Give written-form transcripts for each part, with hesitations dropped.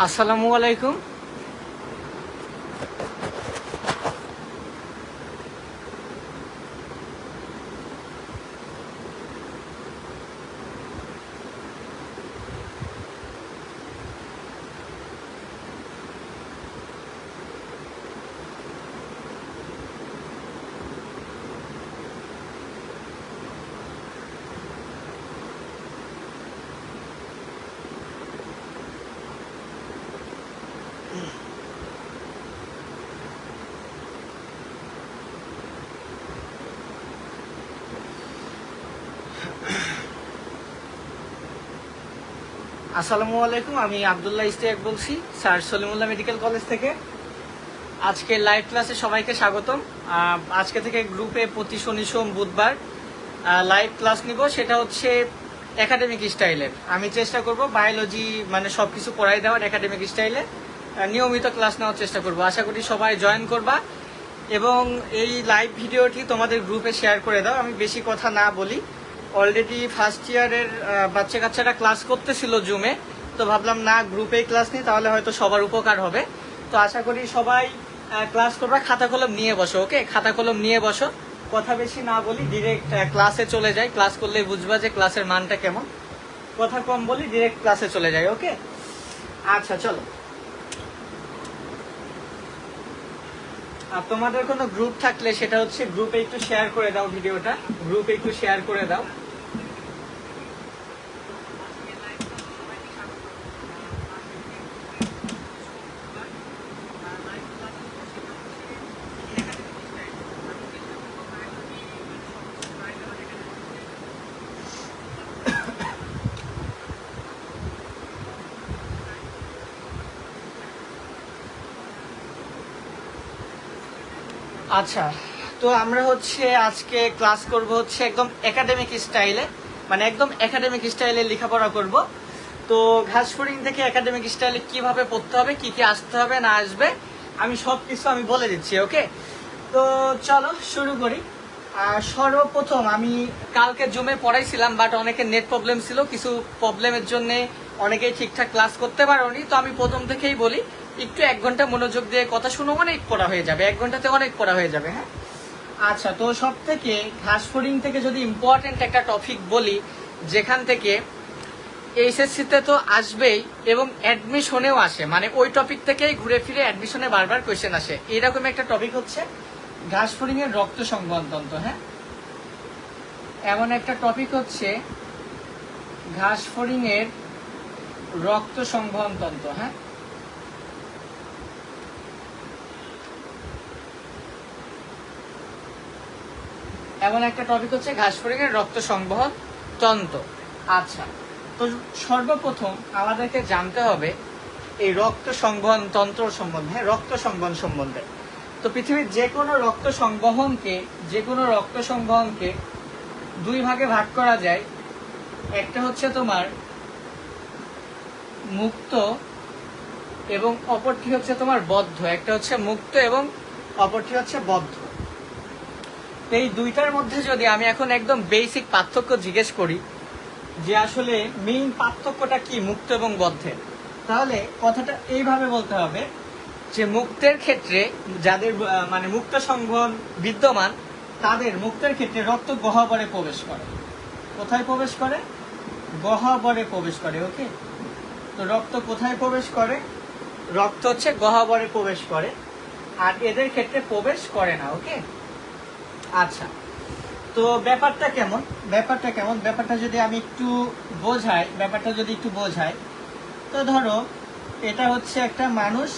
আসসালামু আলাইকুম। আসসালামু আলাইকুম, আমি আব্দুল্লাহ ইস্তিয়াক বলছি, স্যার সলিমুল্লাহ মেডিকেল কলেজ থেকে। আজকে লাইভ ক্লাসে সবাইকে স্বাগতম। আজকে থেকে গ্রুপে প্রতি শনি সোম বুধবার লাইভ ক্লাস নিব, সেটা হচ্ছে একাডেমিক স্টাইলের। আমি চেষ্টা করব বায়োলজি মানে সবকিছু পড়াই দেওয়ার একাডেমিক স্টাইলে নিয়মিত ক্লাস নেওয়ার চেষ্টা করব। আশা করি সবাই জয়েন করবা এবং এই লাইভ ভিডিওটি তোমাদের গ্রুপে শেয়ার করে দাও। আমি বেশি কথা না বলি, অলরেডি ফার্স্ট ইয়ারের বাচ্চা কাচ্চারা ক্লাস করতেছিল জুমে, তো ভাবলাম না গ্রুপেই ক্লাস নিই, তাহলে হয়তো সবার উপকার হবে। তো আশা করি সবাই ক্লাস করবা, খাতা কলম নিয়ে বসো। ওকে, খাতা কলম নিয়ে বসো, কথা বেশি না বলি, ডিরেক্ট ক্লাসে চলে যাই। ক্লাস করলে বুঝবা যে ক্লাসের মানটা কেমন। কথা কম বলি, ডিরেক্ট ক্লাসে চলে যাই। ওকে, আচ্ছা চলো। আর তোমাদের কোনো গ্রুপ থাকলে সেটা হচ্ছে গ্রুপে একটু শেয়ার করে দাও, ভিডিওটা গ্রুপে একটু শেয়ার করে দাও। আচ্ছা, তো আমরা হচ্ছে আজকে ক্লাস করব হচ্ছে একদম একাডেমিক স্টাইলে, মানে একদম একাডেমিক স্টাইলে লেখাপড়া করব। তো ঘাসফড়িং থেকে একাডেমিক স্টাইলে কিভাবে পড়তে হবে, কি কি আসতে হবে না আসবে, আমি সবকিছু আমি বলে দিচ্ছি। ওকে, তো চলো শুরু করি। সর্বপ্রথম আমি কালকে জুমে পড়াইছিলাম, বাট অনেকের নেট প্রবলেম ছিল, কিছু প্রবলেমের জন্য অনেকেই ঠিকঠাক ক্লাস করতে পারোনি। তো আমি প্রথম থেকেই বলি, একটু 1 ঘন্টা মনোযোগ দিয়ে কথা শুনো, অনেক পড়া হয়ে যাবে, 1 ঘন্টাতে অনেক পড়া হয়ে যাবে। হ্যাঁ, আচ্ছা, তো সব থেকে ঘাসফড়িং থেকে যদি ইম্পর্টেন্ট একটা টপিক বলি, যেখান থেকে এইচএসসিতে তো আসবেই এবং অ্যাডমিশনেও আসে, মানে ওই টপিক থেকেই ঘুরে ফিরে অ্যাডমিশনে বারবার কোয়েশ্চেন আসে, এরকম একটা টপিক হচ্ছে ঘাসফড়িং এর রক্ত সংবহন তন্ত্র। হ্যাঁ, এমন একটা টপিক হচ্ছে ঘাসফড়িং এর রক্ত সংবহন তন্ত্র। হ্যাঁ, এমন একটা টপিক হচ্ছে ঘাসফড়িং এর রক্ত সংবহন তন্ত্র। আচ্ছা, তো সর্বপ্রথম আমাদেরকে জানতে হবে এই রক্ত সংবহন তন্ত্র সম্বন্ধে, রক্ত সংবহন সম্বন্ধে। তো পৃথিবীর যে কোনো রক্ত সংবহনকে 2 ভাগে ভাগ করা যায়। একটা হচ্ছে তোমার মুক্ত এবং অপরটি হচ্ছে তোমার বদ্ধ। একটা হচ্ছে মুক্ত এবং অপরটি হচ্ছে বদ্ধ। এই দুইটার মধ্যে যদি আমি এখন একদম বেসিক পার্থক্য জিজ্ঞেস করি যে আসলে মেইন পার্থক্যটা কি মুক্ত এবং বদ্ধের, তাহলে কথাটা এইভাবে বলতে হবে যে মুক্তের ক্ষেত্রে যাদের মানে মুক্ত সংবহন বিদ্যমান, তাদের মুক্তের ক্ষেত্রে রক্ত গহ্বরে প্রবেশ করে। কোথায় প্রবেশ করে? গহ্বরে প্রবেশ করে। ওকে, তো রক্ত কোথায় প্রবেশ করে? রক্ত হচ্ছে গহ্বরে প্রবেশ করে, আর এদের ক্ষেত্রে প্রবেশ করে না। ওকে, আচ্ছা, তো ব্যাপারটা কেমন, ব্যাপারটা যদি আমি একটু বোঝাই, তো ধরো এটা হচ্ছে একটা মানুষ,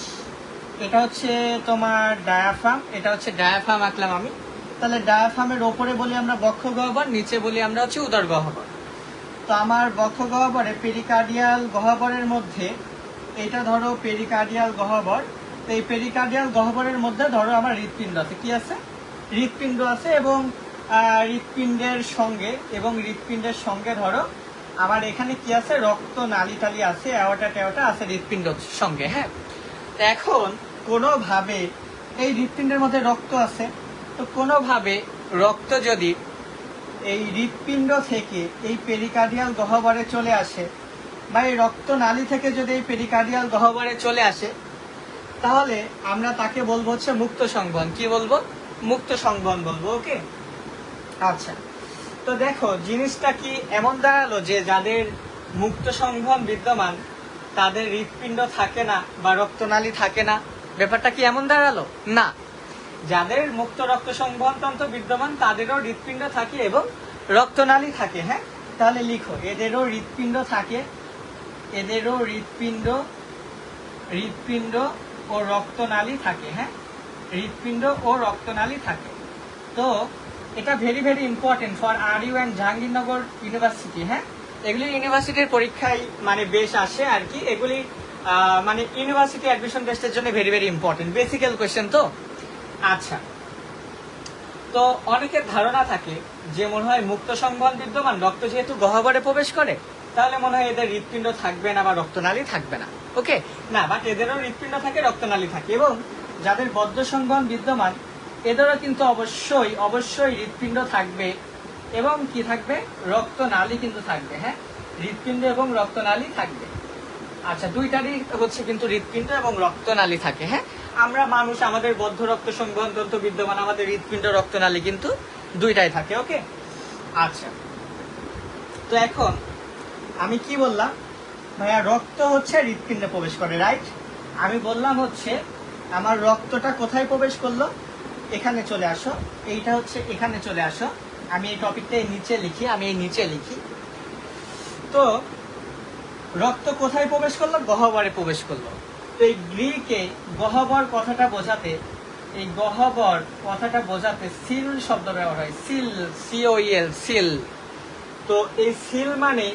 এটা হচ্ছে তোমার ডায়াফ্রাম, এটা হচ্ছে ডায়াফ্রাম আঁকলাম আমি। তাহলে ডায়াফ্রামের ওপরে বলি আমরা বক্ষ গহ্বর, নিচে বলি আমরা হচ্ছে উদর গহ্বর। তো আমার বক্ষ গহ্বরে পেরিকার্ডিয়াল গহ্বরের মধ্যে, এটা ধরো পেরিকার্ডিয়াল গহ্বর। তো এই পেরিকার্ডিয়াল গহ্বরের মধ্যে ধরো আমার হৃৎপিণ্ড আছে। কি আছে? হৃৎপিণ্ড আছে। এবং হৃৎপিণ্ডের সঙ্গে ধরো আমার এখানে কি আছে? রক্ত নালী টালি আছে, অ্যাওর্টা ট্যাওর্টা আছে হৃৎপিণ্ডর সঙ্গে। হ্যাঁ, এখন কোনোভাবে এই হৃৎপিণ্ডের মধ্যে রক্ত আছে, তো কোনোভাবে রক্ত যদি এই হৃৎপিণ্ড থেকে এই পেরিকার্ডিয়াল গহ্বরে চলে আসে, বা এই রক্তনালী থেকে যদি এই পেরিকার্ডিয়াল গহ্বরে চলে আসে, তাহলে আমরা তাকে বলবো হচ্ছে মুক্ত সংবহন। কি বলবো? মুক্ত সংবহন বলবো। ওকে, আচ্ছা। তো দেখো জিনিসটা কি এমন দাঁড়ালো যে যাদের মুক্ত সংবহন বিদ্যমান তাদের হৃৎপিণ্ড থাকে না বা রক্তনালী থাকে না, ব্যাপারটা কি এমন দাঁড়ালো? না, যাদের মুক্ত রক্ত সংবহন তন্ত্র বিদ্যমান তাদেরও হৃৎপিণ্ড থাকে এবং রক্তনালী থাকে। হ্যাঁ, তাহলে লিখো এদেরও হৃৎপিণ্ড থাকে, এদেরও হৃৎপিণ্ড ও রক্তনালী থাকে। হ্যাঁ, হৃৎপিণ্ড ও রক্তনালী থাকে। তো এটা very very important for RU and Jahangirnagar university. হ্যাঁ, এগুলি ইউনিভার্সিটির পরীক্ষায় মানে বেশ আসে আর কি। এগুলি মানে ইউনিভার্সিটি অ্যাডমিশন টেস্টের জন্য very very important, vesicle question. তো আচ্ছা, তো অনেকের ধারণা থাকে যে মনে হয় মুক্ত সংবহন বিদ্যমান, রক্ত যেহেতু গহ্বরে প্রবেশ করে তাহলে মনে হয় এদের হৃৎপিণ্ড থাকবে না বা রক্তনালী থাকবে না। ওকে, না, বাট এদেরও হৃৎপিণ্ড থাকে, রক্তনালী থাকে। এবং যাদের বদ্ধ সংবহন বিদ্যমান এদেরও কিন্তু অবশ্যই অবশ্যই হৃৎপিণ্ড থাকবে এবং কি থাকবে? রক্তনালী কিন্তু থাকবে। হ্যাঁ, হৃৎপিণ্ড এবং রক্তনালী থাকবে। আচ্ছা, দুইটারই হচ্ছে কিন্তু হৃৎপিণ্ড এবং রক্তনালী থাকে। হ্যাঁ, আমরা মানুষ, আমাদের বদ্ধ রক্ত সংবহন তন্ত্র বিদ্যমান, আমাদের হৃৎপিণ্ড রক্তনালী কিন্তু দুইটাই থাকে। ওকে, আচ্ছা। তো এখন আমি কি বললাম? ভাইয়া রক্ত হচ্ছে হৃৎপিণ্ডে প্রবেশ করে, রাইট? আমি বললাম হচ্ছে আমার রক্তটা কোথায় প্রবেশ করলো? এখানে চলে আসো, এইটা হচ্ছে এখানে চলে আসো। আমি এই টপিকটা নিচে লিখি, আমি এই নিচে লিখি। তো রক্ত কোথায় প্রবেশ করলো? গহ্বরে প্রবেশ করলো। তো এই গ্রিকে গহ্বর কথাটা বোঝাতে, এই গহ্বর কথাটা বোঝাতে সিল শব্দ ব্যবহার হয়। Seal, COEL, seal. তো এই সিল মানে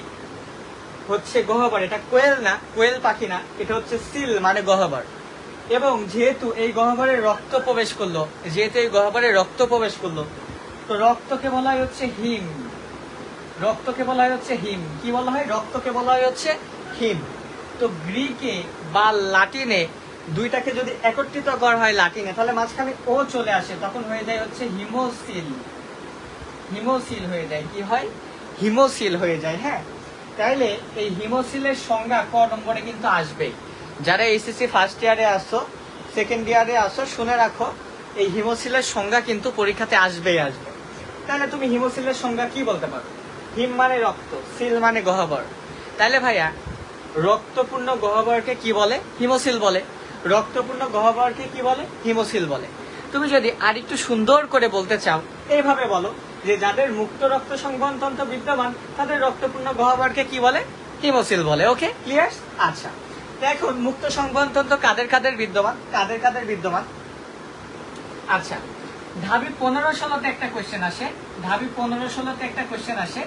হচ্ছে গহ্বর। এটা কোয়েল না, কোয়েল পাখি না, এটা হচ্ছে সিল মানে গহ্বর। এবং যেহেতু এই গহ্বরে রক্ত প্রবেশ করলো, যেহেতু এই গহ্বরে রক্ত প্রবেশ করলো, তো রক্তকে বলা হয় হচ্ছে হিম। রক্তকে বলা হয় হচ্ছে হিম। কি বলা হয়? রক্তকে বলা হয় হচ্ছে হিম। তো গ্রিকে বা লাটিনে দুইটাকে যদি একত্রিত করা হয় লাটিনে, তাহলে মাঝখানে ও চলে আসে, তখন হয়ে যায় হচ্ছে হিমোসিল। হিমোসিল হয়ে যায়। কি হয়? হিমোসিল হয়ে যায়। হ্যাঁ, তাইলে এই হিমোসিলের সংজ্ঞা ক নম্বরে কিন্তু আসবে। যারা এইচএসসি ফার্স্ট ইয়ারে আসো, সেকেন্ড ইয়ারে আসো, শুনে রাখো এই হিমোসিলের সংজ্ঞা কিন্তু পরীক্ষাতে আসবেই আসবে। তাহলে তুমি হিমোসিলের সংজ্ঞা কি বলতে পারো? হিম মানে রক্ত, সিল মানে গহ্বর। তাহলে ভাইয়া রক্তপূর্ণ গহ্বরকে কি বলে? হিমোসিল বলে। রক্তপূর্ণ গহ্বরকে কি বলে? হিমোসিল বলে। তুমি যদি আর একটু সুন্দর করে বলতে চাও, এইভাবে বলো যে যাদের মুক্ত রক্ত সংবহন তন্ত্র বিদ্যমান তাদের রক্তপূর্ণ গহ্বরকে কি বলে? হিমোসিল বলে। ওকে, ক্লিয়ার? আচ্ছা, এখন মুক্ত সংবহন তন্ত্র কাদের কাদের বিদ্যমান? কাদের কাদের বিদ্যমান? আচ্ছা, ঢাবি 15-16তে একটা কোয়েশ্চেন আসে। ঢাবি 15-16তে একটা কোয়েশ্চেন আসে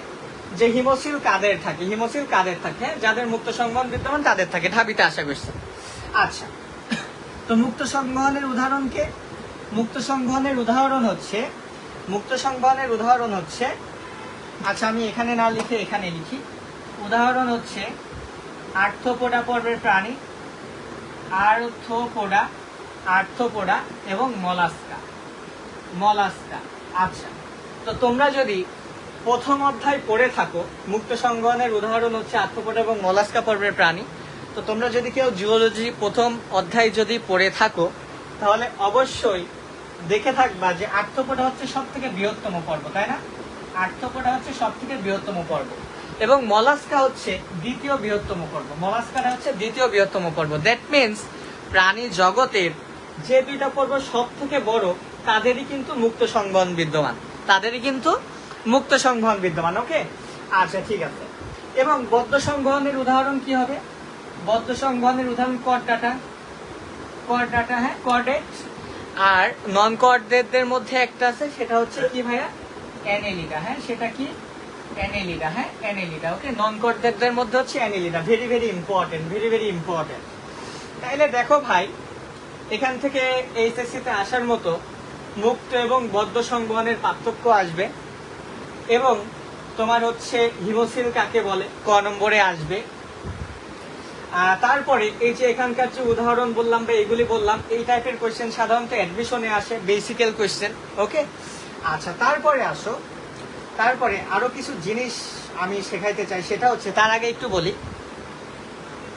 যে হিমোসিল কাদের থাকে? হিমোসিল কাদের থাকে? যাদের মুক্ত সংবহন বিদ্যমান তাদের থাকে। ঢাবিতে আসা কোয়েশ্চেন। আচ্ছা, তো মুক্ত সংবহনের উদাহরণ কে? মুক্ত সংবহনের উদাহরণ হচ্ছে, মুক্ত সংবহনের উদাহরণ হচ্ছে, আচ্ছা আমি এখানে না লিখে এখানে লিখি। উদাহরণ হচ্ছে আর্থ্রোপোডা পর্বের প্রাণী, আর্থ্রোপোডা এবং মলাস্কা। মলাস্কা। আচ্ছা, তো তোমরা যদি প্রথম অধ্যায় পড়ে থাকো, মুক্ত সংবহনের উদাহরণ হচ্ছে আর্থ্রোপোডা এবং মলাস্কা পর্বের প্রাণী, তো তোমরা যদি কেউ জিওলজি প্রথম অধ্যায় যদি পড়ে থাকো তাহলে অবশ্যই দেখে থাকবা যে আর্থ্রোপোডা হচ্ছে সব থেকে বৃহত্তম পর্ব, তাই না? আর্থ্রোপোডা হচ্ছে সব থেকে বৃহত্তম পর্ব এবং মলাস্কা হচ্ছে দ্বিতীয় বৃহত্তম পর্ব। মলাস্কাটা হচ্ছে দ্বিতীয় বৃহত্তম পর্ব। দ্যাট মিনস প্রাণী জগতের যে দুইটা পর্ব সব থেকে বড় তাদেরই কিন্তু মুক্ত সংবহন বিদ্যমান, তাদেরই কিন্তু মুক্ত সংবহন বিদ্যমান। ওকে, আচ্ছা ঠিক আছে। এবং বদ্ধ সংবহনের উদাহরণ কি হবে? বদ্ধ সংবহনের উদাহরণ করডাটা, হ্যাঁ কর্ডেট। আর নন কর্ডেটদের মধ্যে একটা আছে, সেটা হচ্ছে কি ভাইয়া? অ্যানেলিডা। হ্যাঁ, সেটা কি? অ্যানেলিডা। হ্যাঁ, অ্যানেলিডা। ওকে, নন কর্ডেটদের মধ্যে হচ্ছে Annelida. Very very important, very very important. তাইলে দেখো ভাই, এখান থেকে এইচএসসি তে আসার মতো মুক্ত এবং বদ্ধ সংবহনের পার্থক্য আসবে এবং তোমার হচ্ছে হিমোসিল কাকে বলে ক নম্বরে আসবে। তারপরে এই যে এখানকার যে উদাহরণ বললাম বা এগুলি বললাম, এই টাইপের কোয়েশ্চেন সাধারণত অ্যাডমিশনে আসে, বেসিক্যাল কোয়েশ্চেন। ওকে, আচ্ছা তারপরে আসো, তারপরে আরো কিছু জিনিস আমি শেখাইতে চাই, সেটা হচ্ছে, তার আগে একটু বলি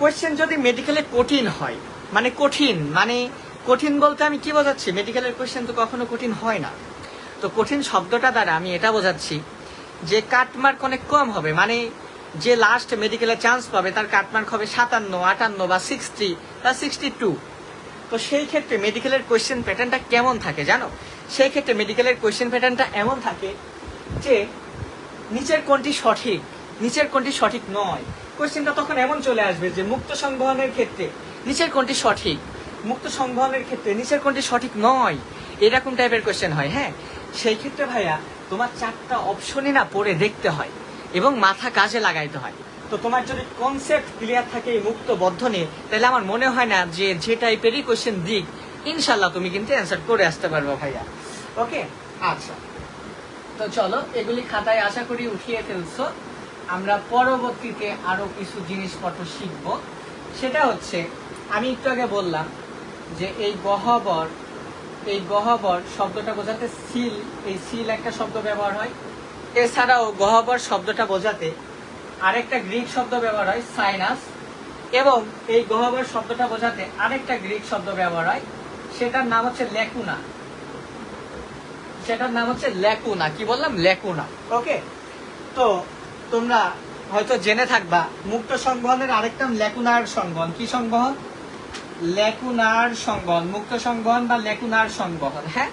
কোয়েশ্চেন যদি মেডিকেলে কঠিন হয়, মানে কঠিন, মানে কঠিন বলতে আমি কি বোঝাচ্ছি, মেডিকেলের কোয়েশ্চেন তো কখনো কঠিন হয় না। তো কঠিন শব্দটা দ্বারা আমি এটা বোঝাচ্ছি যে কাটমার্ক অনেক কম হবে, মানে যে লাস্ট মেডিকেলে চান্স পাবে তার কাটমার্ক হবে 57, 58 বা 60 বা 62। তো সেই ক্ষেত্রে মেডিকেলের কোয়েশ্চেন প্যাটার্নটা কেমন থাকে জানো? সেই ক্ষেত্রে মেডিকেলের কোয়েশ্চেন প্যাটার্নটা এমন থাকে যে নিচের কোনটি সঠিক, নিচের কোনটি সঠিক নয়। কোয়েশ্চেনটা তখন এমন চলে আসবে যে মুক্ত সংবহনের ক্ষেত্রে নিচের কোনটি সঠিক, মুক্ত সংবহনের ক্ষেত্রে নিচের কোনটি সঠিক নয়, এরকম টাইপের কোয়েশ্চেন হয়। হ্যাঁ, সেই ক্ষেত্রে ভাইয়া তোমার 4টা অপশনই না পড়ে দেখতে হয় এবং মাথা কাজে লাগাইতে হয়। তো তোমার যদি কনসেপ্ট ক্লিয়ার থাকে এই মুক্ত বদ্ধ নিয়ে, তাহলে আমার মনে হয় না যে টাইপেরই কোয়েশ্চেন দিক ইনশাল্লাহ তুমি কিন্তু অ্যান্সার করে আসতে পারবে ভাইয়া। ওকে, আচ্ছা, তো চলো এগুলি খাতায় আশা করি উঠিয়ে ফেলছো। আমরা পরবর্তীতে আরো কিছু জিনিসপত্র শিখব। সেটা হচ্ছে আমি একটু আগে বললাম যে এই গহ্বর, এই গহ্বর শব্দটা বোঝাতে সিল, এই সিল একটা শব্দ ব্যবহার হয়। এছাড়াও গহ্বর শব্দটা বোঝাতে আরেকটা গ্রিক শব্দ ব্যবহার হয় সাইনাস, এবং এই গহ্বর শব্দটা বোঝাতে আরেকটা গ্রিক শব্দ ব্যবহার হয়, সেটার নাম হচ্ছে ল্যাকুনা। সেটার নাম হচ্ছে ল্যাকুনা। কি বললাম? ল্যাকুনা। ওকে, তো তোমরা হয়তো জেনে থাকবা মুক্ত সংবহনের আরেকটা ল্যাকুনার সংবহন। কি সংবহন? ল্যাকুনার সংবহন, মুক্ত সংবহন বা ল্যাকুনার সংবহন। হ্যাঁ,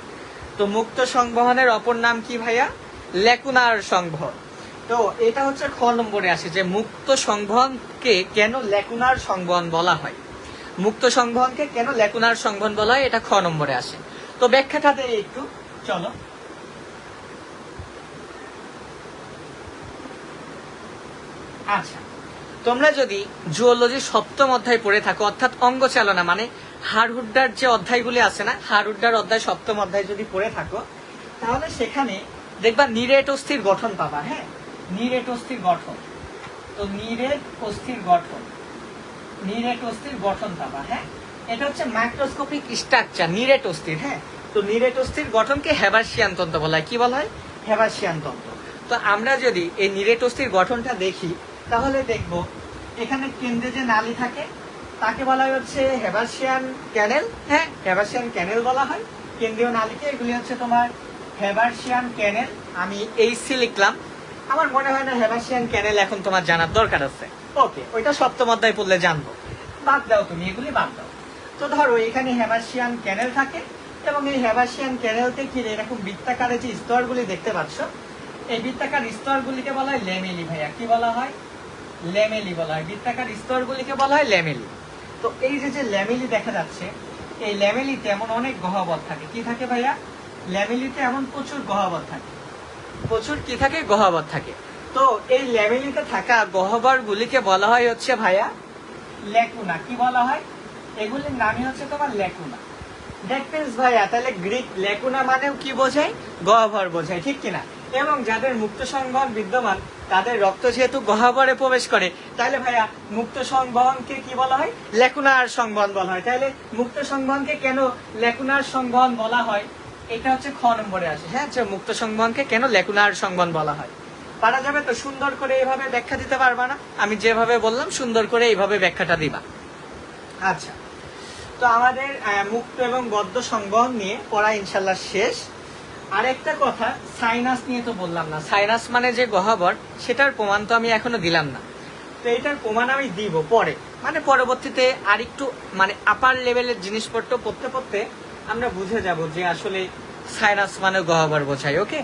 তো মুক্ত সংবহনের অপর নাম কি ভাইয়া? ল্যাকুনার সংবহন। তো এটা হচ্ছে খ নম্বরে আসে যে মুক্ত সংবহনকে কেন ল্যাকুনার সংবহন বলা হয়। মুক্ত সংবহনকে কেন ল্যাকুনার সংবহন বলা হয়, এটা খ নম্বরে আসে। তো ব্যাখ্যাটা দেই একটু, চলো। আচ্ছা, তোমরা যদি জুওলজি 7ম অধ্যায় পড়ে থাকো, অর্থাৎ অঙ্গ চালনা মানে হাড়হুড্ডার যে অধ্যায়গুলি আছে না, হাড়হুড্ডার অধ্যায় 7ম অধ্যায় যদি পড়ে থাকো, তাহলে সেখানে দেখবা নিরেট অস্থির গঠন পাবা। হ্যাঁ, নিরেট অস্থির গঠন। তো নিরেট অস্থির গঠন, নিরেট অস্থির গঠন পাবা। হ্যাঁ, এটা হচ্ছে মাইক্রোস্কোপিক স্ট্রাকচার নিরেট অস্থির। হ্যাঁ, তো নিরেট অস্থির গঠনকে হেবার্সিয়ান তন্ত্র বলা হয়। কি বলা হয়? হেবার্সিয়ান তন্ত্র। তো আমরা যদি এই নিরেট অস্থির গঠনটা দেখি, তাহলে দেখব এখানে কেন্দ্রে যে নালী থাকে তাকে বলা হয় হচ্ছে হেবার্সিয়ান ক্যানেল। হ্যাঁ, হেবার্সিয়ান ক্যানেল বলা হয় কেন্দ্রীয় নালীকে। এগুলি হচ্ছে তোমার হেবার্সিয়ান ক্যানেল। আমি এইসি লিখলাম, আমার মনে হয় না হেবার্সিয়ান ক্যানেল এখন তোমার জানার দরকার আছে। ওকে, ওইটা 7ম অধ্যায় পড়লে জানবো, বাদ দাও তুমি, এগুলি বাদ দাও। তো ধরো এখানে হেবার্সিয়ান ক্যানেল থাকে, এবং এই হেবার্সিয়ান ক্যানেলকে ঘিরে এরকম বৃত্তাকারে যে স্তরগুলি দেখতে পাচ্ছ, এই বৃত্তাকার স্তরগুলিকে বলা হয় ল্যামেলি। ভাইয়া কি বলা হয়? ল্যামেলি বলা হয়। বৃত্তাকার স্তরগুলিকে বলা হয় ল্যামেলি। তো এই যে ল্যামেলি দেখা যাচ্ছে, এই ল্যামেলিতে এমন অনেক গহ্বর থাকে। কি থাকে ভাইয়া? ল্যামেলিতে এমন প্রচুর গহ্বর থাকে, প্রচুর কি থাকে? গহ্বর থাকে। তো এই ল্যামেলিতে থাকা গহ্বর গুলিকে বলা হয় হচ্ছে ভাইয়া ল্যাকুনা। কি বলা হয়? এগুলির নামই হচ্ছে তোমার ল্যাকুনা। দ্যাট মিন্স ভাইয়া তাহলে গ্রিক ল্যাকুনা মানেও কি বোঝায়? গহ্বর বোঝায়, ঠিক কিনা? এবং যাদের মুক্ত সংবহন বিদ্যমান তাদের রক্ত যেহেতু গহ্বরে প্রবেশ করে, তাহলে ভাইয়া মুক্ত সংবহনকে কি বলা হয়? ল্যাকুনার সংবহন বলা হয়। তাহলে মুক্ত সংবহনকে কেন ল্যাকুনার সংবহন বলা হয়, এটা হচ্ছে খ নম্বরে আসে। হ্যাঁ, যে মুক্ত সংবহনকে কেন ল্যাকুনার সংবহন বলা হয়। পারা যাবে তো? সুন্দর করে এইভাবে ব্যাখ্যা দিতে পারবা না? আমি যেভাবে বললাম সুন্দর করে এইভাবে ব্যাখ্যাটা দিবা। আচ্ছা, তো আমাদের মুক্ত এবং বদ্ধ সংবহন নিয়ে পড়া ইনশাল্লাহ শেষ। আরেকটা কথা, সাইনাস নিয়ে তো বললাম না। সাইনাস মানে যে গহ্বর, সেটার প্রমাণ তো আমি এখনো দিলাম না। তো এটার প্রমাণ আমি দিব পরে, মানে পরবর্তীতে আরেকটু মানে আপার লেভেলের জিনিসপত্র পড়তে পড়তে আমরা বুঝে যাব যে আসলে সাইনাস মানে গহ্বর বোঝায়। ওকে,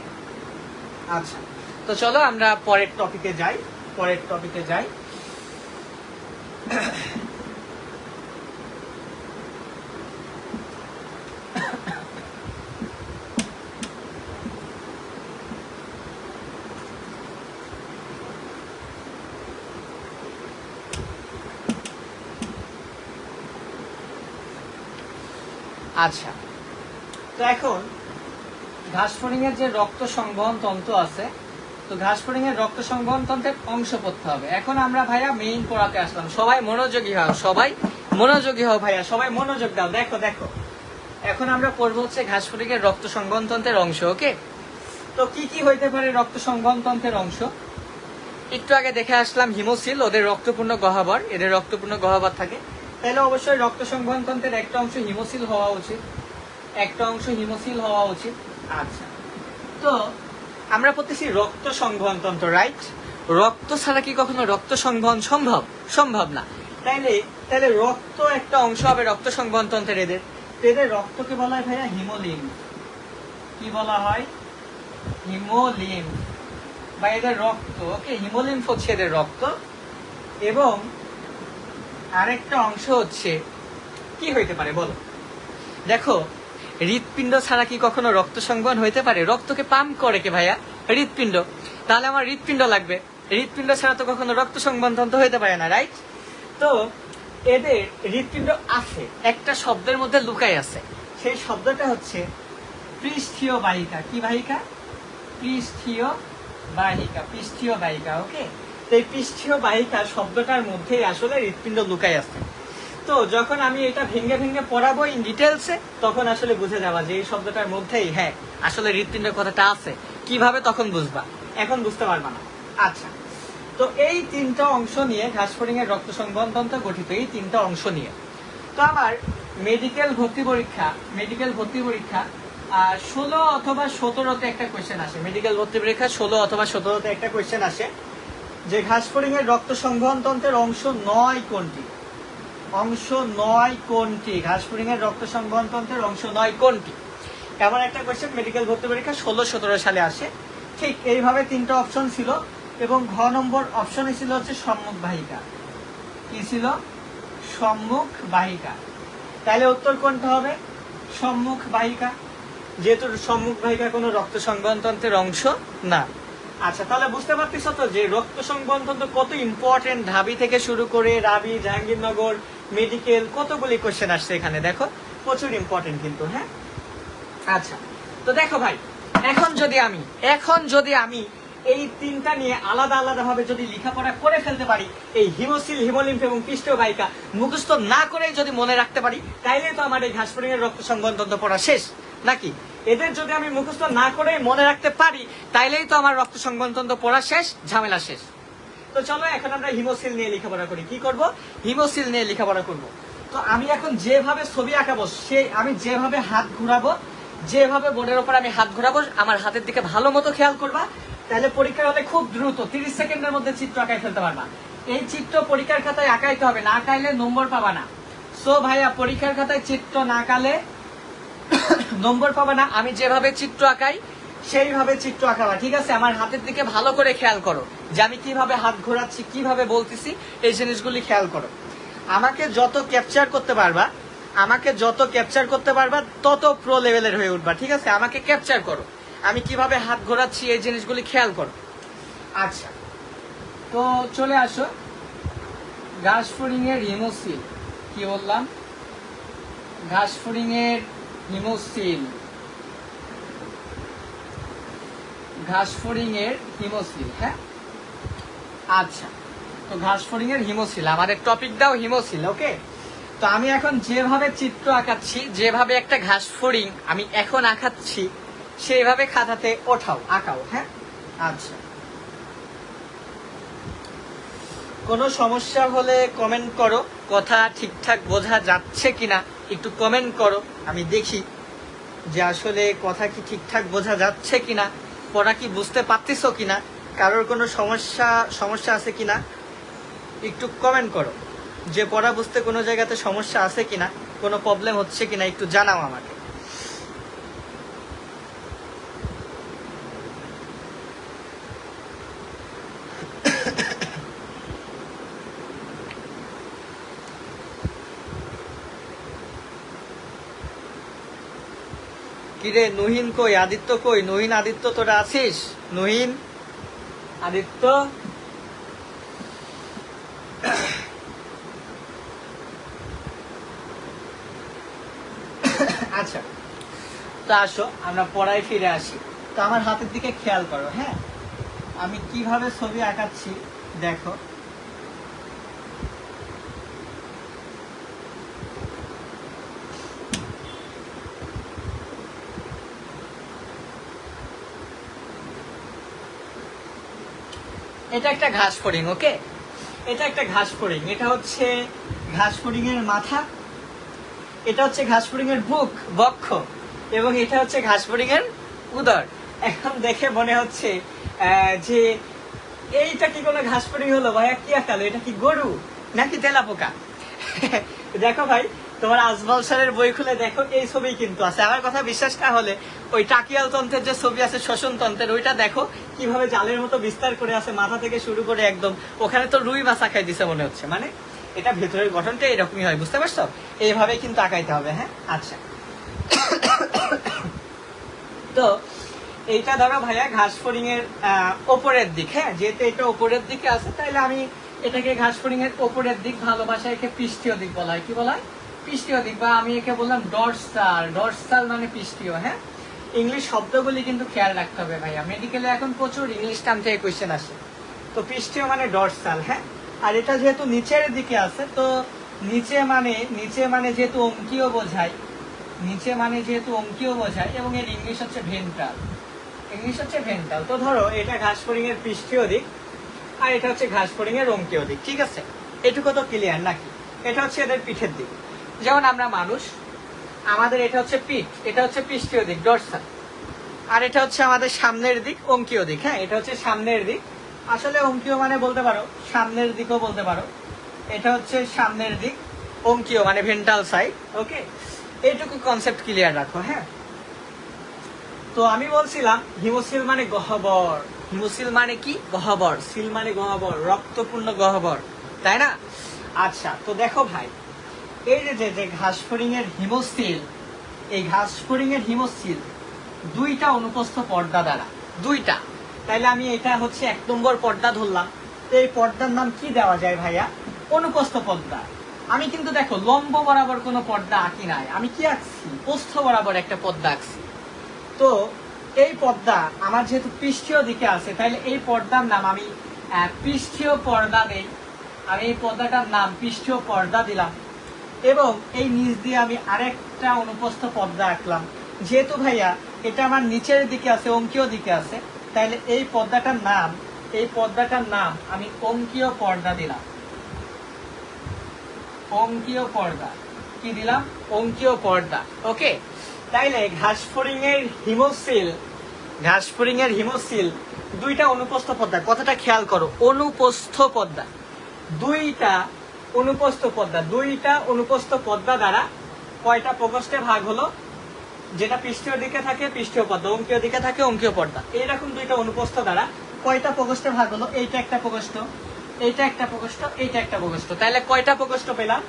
আচ্ছা, তো চলো আমরা পরের টপিকে যাই। পরের টপিকে যাই। আচ্ছা, তো এখন ঘাসফড়িং এর যে রক্ত সংবহন তন্ত্র আছে, তো ঘাসফড়িং এর রক্ত সংবহন তন্ত্রের অংশ পড়তে হবে। এখন আমরা ভাইয়া মেইন পড়াতে আসলাম। সবাই মনোযোগী হও, সবাই মনোযোগী হও ভাইয়া, সবাই মনোযোগ দাও। দেখো দেখো, এখন আমরা পড়বো হচ্ছে ঘাসফড়িং এর রক্ত সংবহন তন্ত্রের অংশ। ওকে, তো কি কি হইতে পারে রক্ত সংবহন তন্ত্রের অংশ? একটু আগে দেখে আসলাম হিমোসিল, ওদের রক্তপূর্ণ গহ্বর, এদের রক্তপূর্ণ গহ্বর থাকে, তাহলে অবশ্যই রক্ত সংবহন তন্ত্রের একটা অংশ হিমোসিল হওয়া উচিত, একটা অংশ হিমোসিল হওয়া উচিত। আচ্ছা, তো আমরা পড়তেছি রক্ত সংবহন তন্ত্র, রাইট? রক্ত ছাড়া কি কখনো রক্ত সংবহন সম্ভব? সম্ভব না। তাহলে রক্ত একটা অংশ হবে রক্ত সংবহন তন্ত্রের এদের। এদের রক্তকে বলা হয় ভাইয়া হিমোলিম্ফ। কি বলা হয়? হিমোলিম্ফ, বা এদের রক্ত, ওকে, হিমোলিম্ফ হচ্ছে এদের রক্ত। এবং আরেকটা অংশ হচ্ছে কি হইতে পারে বলো? দেখো, হৃৎপিণ্ড ছাড়া কি কখনো রক্ত সংবহন হইতে পারে? রক্তকে পাম্প করে কে ভাইয়া? হৃৎপিণ্ড। তাহলে আমার হৃৎপিণ্ড লাগবে, হৃৎপিণ্ড ছাড়া তো কখনো রক্ত সংবহন তন্ত্র হইতে পারে না, রাইট? তো এদের হৃৎপিণ্ড আছে, একটা শব্দের মধ্যে লুকাই আছে, সেই শব্দটা হচ্ছে পৃষ্ঠীয় বাহিকা। কি বাহিকা? পৃষ্ঠীয় বাহিকা, পৃষ্ঠীয় বাহিকা, ওকে। তো এই পৃষ্ঠীয় বাহিকা শব্দটার মধ্যে আসলে হৃৎপিণ্ড লুকাই আছে। তো যখন আমি এটা ভেঙে ভেঙে পড়াবো ইন ডিটেলসে, তখন আসলে বুঝে যাবা যে এই শব্দটার মধ্যেই হ্যাঁ আসলে হৃৎপিণ্ডের কথাটা আছে। কিভাবে তখন বুঝবা, এখন বুঝতে পারবা না। আচ্ছা, তো এই তিনটা অংশ নিয়ে ঘাসফড়িং এর রক্ত সংবহন তন্ত্র গঠিত, এই তিনটা অংশ নিয়ে। তো আমার মেডিকেল ভর্তি পরীক্ষা 16 অথবা 17তে একটা কোয়েশ্চেন আসে, মেডিকেল ভর্তি পরীক্ষা 16 অথবা 17তে একটা কোয়েশ্চেন আসে যে ঘাসফড়িং এর রক্ত সংবহন তন্ত্রের অংশ 9 কোনটি? অংশ 9 কোনটি? ঘাসফড়িং এর রক্ত সংবহন তন্ত্রের অংশ 9 কোনটি? এমন একটা কোয়েশ্চেন মেডিকেল ভর্তি পরীক্ষা 16-17 সালে আসে। ঠিক এইভাবে তিনটা অপশন ছিল, এবং ঘ নম্বর অপশনে ছিল হচ্ছে সম্মুখ বাহিকা। কি ছিল? সম্মুখ বাহিকা। তাহলে উত্তর কোনটা হবে? সম্মুখ বাহিকা, যেহেতু সম্মুখ বাহিকা কোনো রক্ত সংবহন তন্ত্রের অংশ না। আচ্ছা, তাহলে বুঝতে পারতেছ তো যে রক্ত সংবহন তন্ত্র কত ইম্পর্টেন্ট। ঢাবি থেকে শুরু করে রাবি, জাহাঙ্গীরনগর, মেডিকেল, কতগুলি কোশ্চেন আসছে এখানে, দেখো প্রচুর ইম্পর্টেন্ট কিন্তু। হ্যাঁ, আচ্ছা, তো দেখো ভাই, এখন যদি আমি এই তিনটা নিয়ে আলাদা আলাদা ভাবে যদি লেখাপড়া করে ফেলতে পারি, এই হিমোসিল, হিমোলিম্ফ এবং পৃষ্ঠীয় বাহিকা মুখস্থ না করে যদি মনে রাখতে পারি, তাইলে তো আমার এই ঘাসফড়িং এর রক্ত সংবহন তন্ত্র পড়া শেষ, নাকি? এদের যদি আমি মুখস্থ না করে মনে রাখতে পারি, তাইলেই তো আমার রক্ত সংবহন তন্ত্র পড়া শেষ, ঝামেলা শেষ। তো চলো এখন আমরা হিমোসিল নিয়ে লেখাপড়া করি। কি করব? হিমোসিল নিয়ে লেখাপড়া করব। তো আমি এখন যেভাবে ছবি আঁকাবো, আমি যেভাবে হাত ঘুরাবো, যেভাবে বোর্ডের ওপর আমি হাত ঘোরাবো, আমার হাতের দিকে ভালো মতো খেয়াল করবা, তাহলে পরীক্ষার হলে খুব দ্রুত 30 সেকেন্ডের মধ্যে চিত্র আঁকাই ফেলতে পারবা। এই চিত্র পরীক্ষার খাতায় আঁকাইতে হবে, না আঁকাইলে নম্বর পাবা না। সো ভাইয়া, পরীক্ষার খাতায় চিত্র না আঁকালে নম্বর পাবা না। আমি যেভাবে চিত্র আঁকাই সেইভাবে চিত্র আঁকাবা, ঠিক আছে? আমার হাতের দিকে ভালো করে খেয়াল করো যে আমি কিভাবে হাত ঘোরাচ্ছি, কিভাবে বলতেছি, এই জিনিসগুলি খেয়াল করো। আমাকে যত ক্যাপচার করতে পারবা তত প্রো লেভেলের হয়ে উঠবা, ঠিক আছে? আমাকে ক্যাপচার করো, আমি কিভাবে হাত ঘোরাচ্ছি এই জিনিসগুলি খেয়াল করো। আচ্ছা, তো চলে আসো ঘাসফড়িং এর হিমোসিল। কি বললাম? ঘাসফড়িং এর হিমোসিল, ঘাসফড়িং এর হিমোসিল। হ্যাঁ, আচ্ছা, তো ঘাসফড়িং এর হিমোসিল আমাদের টপিক দাও, হিমোসিল, ওকে। তো আমি এখন যেভাবে চিত্র আঁকাচ্ছি, যেভাবে একটা ঘাসফড়িং আমি এখন আঁকাচ্ছি, সেইভাবে খাতাতে আঁকাও। হ্যাঁ, আচ্ছা, কোনো সমস্যা হলে কমেন্ট করো, কথা ঠিকঠাক বোঝা যাচ্ছে কিনা একটু কমেন্ট করো, আমি দেখি যে আসলে কথা কি ঠিকঠাক বোঝা যাচ্ছে কিনা, পড়া কি বুঝতে পারতেছো কিনা, কারোর কোনো সমস্যা আছে কিনা একটু কমেন্ট করো, যে পড়া বুঝতে কোনো জায়গাতে সমস্যা আছে কিনা, কোনো প্রবলেম হচ্ছে কিনা একটু জানাও আমাকে। কিরে নহিন কই, আদিত্য কই? নহিন, আদিত্য তোরা আছিস? নহিন, আদিত্য, আচ্ছা, তো আসো আমরা পড়ায় ফিরে আসি। তো আমার হাতের দিকে খেয়াল করো। হ্যাঁ, আমি কিভাবে ছবি আঁকাচ্ছি দেখো। এটা একটা ঘাস ফড়িং, ওকে, এটা একটা ঘাস ফড়িং। এটা হচ্ছে ঘাস ফড়িং এর মাথা, এটা হচ্ছে ঘাস ফড়িং এর বুক, বক্ষ, এবং এটা হচ্ছে ঘাস ফড়িং এর উদর। এখন দেখে মনে হচ্ছে যে এইটা কি কোনো ঘাস ফড়িং হলো ভাইয়া? কি আঁকালো? এটা কি গরু নাকি তেলাপোকা? দেখো ভাই, তোমার আজমল স্যারের বই খুলে দেখো, এই ছবি কিন্তু আছে। আমার কথা বিশ্বাস না হলে ওই টাকিয়াল তন্ত্রের যে ছবি আছে, শ্বসন তন্ত্রের, ওইটা দেখো কিভাবে জালের মতো বিস্তার করে আছে, মাথা থেকে শুরু করে একদম ওখানে তো রুই মাছ আঁকাই দিছে মনে হচ্ছে। মানে এটা ভেতরের গঠনটা এরকমই হয়, বুঝতে পারছো? এইভাবে কিন্তু আঁকাইতে হবে। হ্যাঁ, আচ্ছা। তো এইটা ধরো ভাইয়া ঘাস ফড়িং এর ওপরের দিক। হ্যাঁ, যেহেতু এটা ওপরের দিকে আছে, তাইলে আমি এটাকে ঘাস ফড়িং এর ওপরের দিক, ভালোবাসায় একে পৃষ্ঠীয় দিক বলা হয়। কি বলা হয়? পৃষ্ঠীয় দিক, বা আমি একে বললাম ডরসাল। ডরসাল মানে পৃষ্ঠীয়। হ্যাঁ, ইংলিশ শব্দগুলি কিন্তু খেয়াল রাখতে হবে ভাইয়া, মেডিকেলে এখন প্রচুর ইংলিশ টার্ম থেকে কোয়েশ্চেন আসে। তো পৃষ্ঠীয় মানে ডরসাল। হ্যাঁ, আর এটা যেহেতু নিচের দিকে আছে, তো নিচে মানে যেহেতু অঙ্কীয় বোঝায়, নিচে মানে যেহেতু অঙ্কীয় বোঝায়, এবং এর ইংলিশ হচ্ছে ভেন্ট্রাল। ইংলিশ হচ্ছে ভেন্ট্রাল। তো ধরো এটা ঘাস ফড়িং এর পৃষ্ঠীয় দিক, আর এটা হচ্ছে ঘাস ফড়িং এর অঙ্কীয় দিক। ঠিক আছে, এটুকু তো ক্লিয়ার নাকি? এটা হচ্ছে এদের পিঠের দিক। যেমন আমরা মানুষ, আমাদের এটা হচ্ছে পিঠ, এটা হচ্ছে পৃষ্ঠীয় দিক, ডরসাল। আর এটা হচ্ছে আমাদের সামনের দিক, অঙ্কীয় দিক। হ্যাঁ, এটা হচ্ছে সামনের দিক। আসলে অঙ্কীয় মানে বলতে পারো, সামনের দিকও বলতে পারো। এটা হচ্ছে সামনের দিক, অঙ্কীয় মানে ভেন্ট্রাল সাইড। ওকে, এইটুকু কনসেপ্ট ক্লিয়ার রাখো। হ্যাঁ, তো আমি বলছিলাম হিমোসিল মানে গহ্বর। হিমোসিল মানে কি? গহ্বর। সিল মানে গহ্বর, রক্তপূর্ণ গহ্বর, তাই না? আচ্ছা, তো দেখো ভাই, এই যে ঘাস ফড়িং এর হিমোসিল, এই ঘাস ফড়িং এর হিমোসিল দুইটা অনুপস্থ পর্দা দ্বারা, দুইটা। তাইলে আমি এটা হচ্ছে 1 নম্বর পর্দা ধরলাম। এই পর্দার নাম কি দেওয়া যায় ভাইয়া? অনুপস্থ পর্দা। আমি কিন্তু দেখো লম্ব বরাবর কোনো পর্দা আঁকি নাই, আমি কি আঁকছি? প্রস্থ বরাবর একটা পর্দা আঁকছি। তো এই পর্দা আমার যেহেতু পৃষ্ঠীয় দিকে আছে, তাহলে এই পর্দার নাম আমি পৃষ্ঠীয় পর্দা দেই। আমি এই পর্দাটার নাম পৃষ্ঠীয় পর্দা দিলাম, এবং এই নিচ দিয়ে আমি আরেকটা অনুপস্থ পর্দা আঁকলাম। যেহেতু ভাইয়া এটা আমার নিচের দিকে আছে, অঙ্কীয় দিকে আছে, তাহলে এই পর্দাটার নাম আমি অঙ্কীয় পর্দা দিলাম। অঙ্কীয় পর্দা কি দিলাম? অঙ্কীয় পর্দা। ওকে, তাইলে ঘাস ফড়িং এর হিমোসিল দুইটা অনুপস্থ পর্দা। কথাটা খেয়াল করো, অনুপস্থ পর্দা, দুইটা অনুপস্থ পর্দা দ্বারা কয়টা প্রকোষ্ঠে ভাগ হলো? যেটা পৃষ্ঠীয় দিকে থাকে পৃষ্ঠীয় পর্দা, অঙ্কীয় দিকে থাকে অঙ্কীয় পর্দা। এইরকম দুইটা অনুপস্থ দ্বারা কয়টা প্রকোষ্ঠে ভাগ হলো? এইটা একটা প্রকোষ্ঠ, এইটা একটা প্রকোষ্ঠ, এইটা একটা প্রকোষ্ঠ। তাহলে কয়টা প্রকোষ্ঠ পেলাম?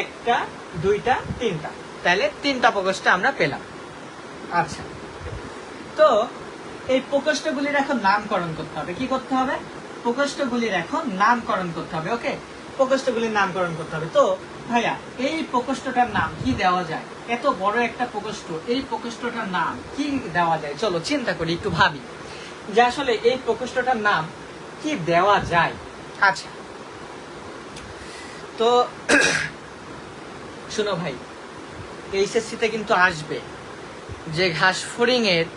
1, 2, 3টা। তাহলে 3টা প্রকোষ্ঠ আমরা পেলাম। আচ্ছা, তো এই প্রকোষ্ঠগুলির এখন নামকরণ করতে হবে। কি করতে হবে? প্রকোষ্ঠগুলির এখন নামকরণ করতে হবে। ওকে, প্রকোষ্ঠগুলির নামকরণ করতে হবে। তো ভাইয়া, এই প্রকোষ্ঠটার নাম কি দেওয়া যায়? এত বড় একটা প্রকোষ্ঠ, এই প্রকোষ্ঠটার নাম কি দেওয়া যায়? চলো চিন্তা করি, একটু ভাবি যে আসলে এই প্রকোষ্ঠটার নাম কি দেওয়া যায়। আচ্ছা, তো শুনো ভাই, এইচএসসিতে কিন্তু আসবে যে ঘাস ফড়িং এর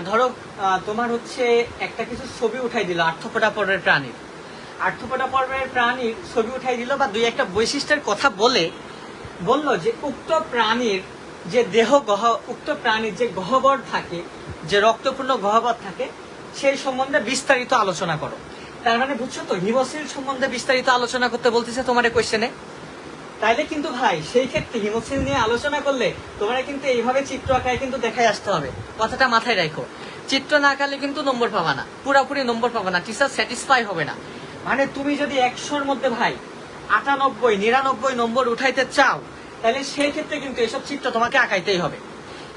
ধরো তোমার হচ্ছে একটা কিছু ছবি উঠাই দিল আর্থ্রোপোডা পর্বের প্রাণীর ছবি উঠাই দিল, বা 2-1টা বৈশিষ্ট্যের কথা বললো যে উক্ত প্রাণীর যে গহ্বর থাকে, যে রক্তপূর্ণ গহ্বর থাকে, সেই সম্বন্ধে বিস্তারিত আলোচনা করো। তার মানে বুঝছো তো, হিমোসিল সম্বন্ধে বিস্তারিত আলোচনা করতে বলতেছে তোমার কোয়েশ্চেনে। তাইলে কিন্তু ভাই সেই ক্ষেত্রে হিমোসিল নিয়ে আলোচনা করলে তোমরা কিন্তু এইভাবে চিত্র আঁকায় কিন্তু দেখাই আসতে হবে। কথাটা মাথায় রাখো, চিত্র না আঁকালে কিন্তু নম্বর পাবা না, পুরোপুরি নম্বর পাবা না, টিচার স্যাটিসফাই হবে না। মানে তুমি যদি 100-র মধ্যে ভাই 98-99 নম্বর উঠাইতে চাও, তাহলে সেই ক্ষেত্রে কিন্তু এসব চিত্র তোমাকে আঁকাইতেই হবে।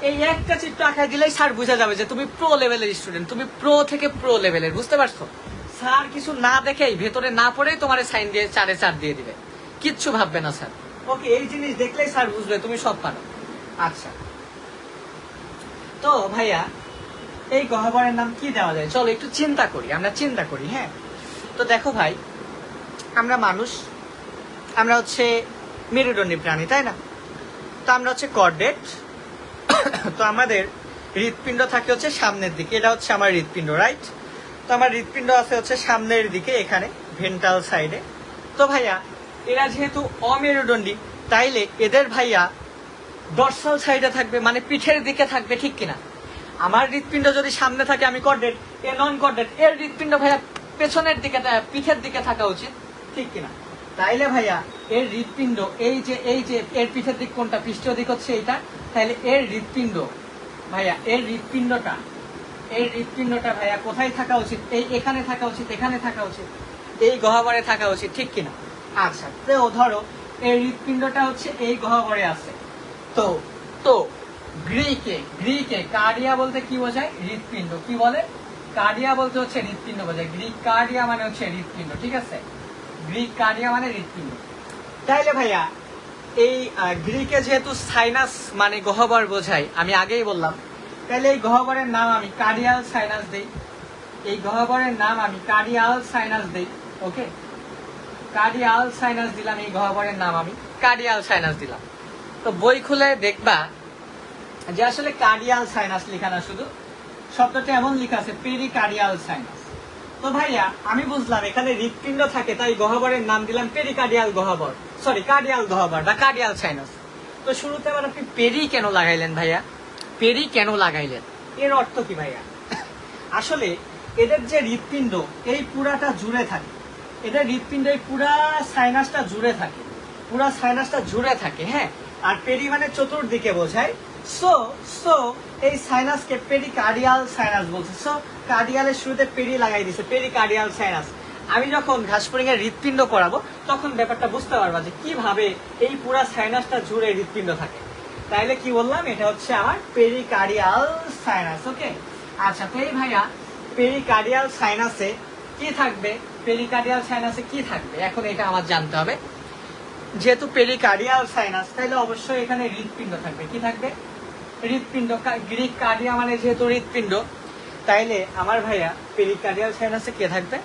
এই একটা চিত্র আঁকাই দিলেই স্যার বুঝা যাবে যে তুমি প্রো লেভেলের স্টুডেন্ট, তুমি প্রো থেকে প্রো লেভেলের, বুঝতে পারছো? স্যার কিছু না দেখেই, ভেতরে না পড়েই তোমার সাইন দিয়ে 4-4 দিয়ে দিবে, কিচ্ছু ভাববে না স্যার। ওকে, এই জিনিস দেখলেই স্যার বুঝবে তুমি সব পারো। আচ্ছা, তো ভাইয়া এই গহ্বরের নাম কি দেওয়া যায়? চলো একটু আমরা চিন্তা করি। হ্যাঁ, তো দেখো ভাই, আমরা মানুষ, আমরা হচ্ছে মেরুদণ্ডী প্রাণী, তাই না? তো আমরা হচ্ছে কর্ডেট। তো আমাদের হৃৎপিণ্ড থাকে হচ্ছে সামনের দিকে, এটা হচ্ছে আমার হৃৎপিণ্ড, রাইট? তো তো আমার হৃৎপিণ্ড আছে হচ্ছে সামনের দিকে এখানে ভেন্ট্রাল সাইডে। তো ভাইয়া এরা যেহেতু অমেরুদণ্ডী, তাইলে এদের ভাইয়া ডর্সাল সাইডে থাকবে, মানে পিঠের দিকে থাকবে, ঠিক কিনা? আমার হৃৎপিণ্ড যদি সামনে থাকে আমি কর্ডেট, এ নন কর্ডেট, এর হৃৎপিণ্ড ভাইয়া পেছনের দিকে, পিঠের দিকে থাকা উচিত, ঠিক কিনা? তাইলে ভাইয়া এর হৃৎপিণ্ড এই যে এর পিঠের দিক কোনটা, পৃষ্ঠীয় দিক হচ্ছে এইটা, তাহলে এর হৃৎপিণ্ড ভাইয়া, এর হৃৎপিণ্ডটা ভাইয়া কোথায় থাকা উচিত? এখানে থাকা উচিত, এখানে থাকা উচিত, এই গহ্বরে থাকা উচিত, ঠিক কিনা? আচ্ছা, তো ধরো এর হৃৎপিণ্ডটা হচ্ছে এই গহ্বরে আছে। তো তো গ্রিকে কার্ডিয়া বলতে কি বোঝায়? হৃৎপিণ্ড। কি বলে? কার্ডিয়া বলতে হচ্ছে হৃৎপিণ্ড বোঝায়। গ্রিক কার্ডিয়া মানে হচ্ছে হৃৎপিণ্ড, ঠিক আছে? গ্রিক কার্ডিয়া মানে হৃৎপিণ্ড। তাইলে ভাইয়া এই গ্রিকে যেহেতু সাইনাস মানে গহ্বর বোঝায়, আমি আগেই বললাম, তাহলে এই গহ্বরের নাম আমি কার্ডিয়াল সাইনাস দেই। এই গহ্বরের নাম আমি কার্ডিয়াল সাইনাস দেই। ওকে, কার্ডিয়াল সাইনাস দিলাম, এই গহ্বরের নাম আমি কার্ডিয়াল সাইনাস দিলাম। তো বই খুলে দেখবা যে আসলে কার্ডিয়াল সাইনাস লেখা না, শুধু শব্দটা এমন লেখা আছে পেরিকার্ডিয়াল সাইনাস। তো ভাইয়া আমি বুঝলাম এখানে হৃৎপিণ্ড থাকে, তাই গহ্বরের নাম দিলাম পেরিকার্ডিয়াল গহ্বর, সরি কার্ডিয়াল গহ্বর বা কার্ডিয়াল সাইনাস। তো শুরুতে আবার আপনি পেরি কেন লাগাইলেন ভাইয়া? পেরি কেন লাগাইলেন, এর অর্থ কি ভাইয়া? আসলে এদের যে হৃৎপিণ্ড এই পুরাটা জুড়ে থাকে, এদের হৃৎপিণ্ড এই পুরা সাইনাসটা জুড়ে থাকে, পুরা সাইনাসটা জুড়ে থাকে, হ্যাঁ। আর পেরি মানে চতুর্দিকে বোঝায়। সো এই সাইনাসকে পেরিকার্ডিয়াল সাইনাস বলছে। সো কার্ডিয়ালের শুরুতে পেরি লাগাই দিছে, পেরিকার্ডিয়াল সাইনাস। আমি যখন ঘাসফড়িং এর হৃৎপিণ্ড করাবো তখন ব্যাপারটা বুঝতে পারবা যে কিভাবে এই পুরা সাইনাসটা জুড়ে হৃৎপিণ্ড থাকে। তাইলে কি বললাম, এটা হচ্ছে আমার পেরিকার্ডিয়াল সাইনাস। ওকে, আচ্ছা, তো এই ভাইয়া পেরিকার্ডিয়াল সাইনাসে কি থাকবে? পেরিকার্ডিয়াল সাইনাসে কি থাকবে এখন এটা আমার জানতে হবে। যেহেতু পেরিকার্ডিয়াল সাইনাস, তাহলে অবশ্যই এখানে হৃৎপিণ্ড থাকবে। কি থাকবে? হৃৎপিণ্ড। গ্রিক কার্ডিয়া মানে যেহেতু হৃৎপিণ্ড, তাইলে আমার ভাইয়া পেরিকার্ডিয়াল সাইনাসে কে থাকবে?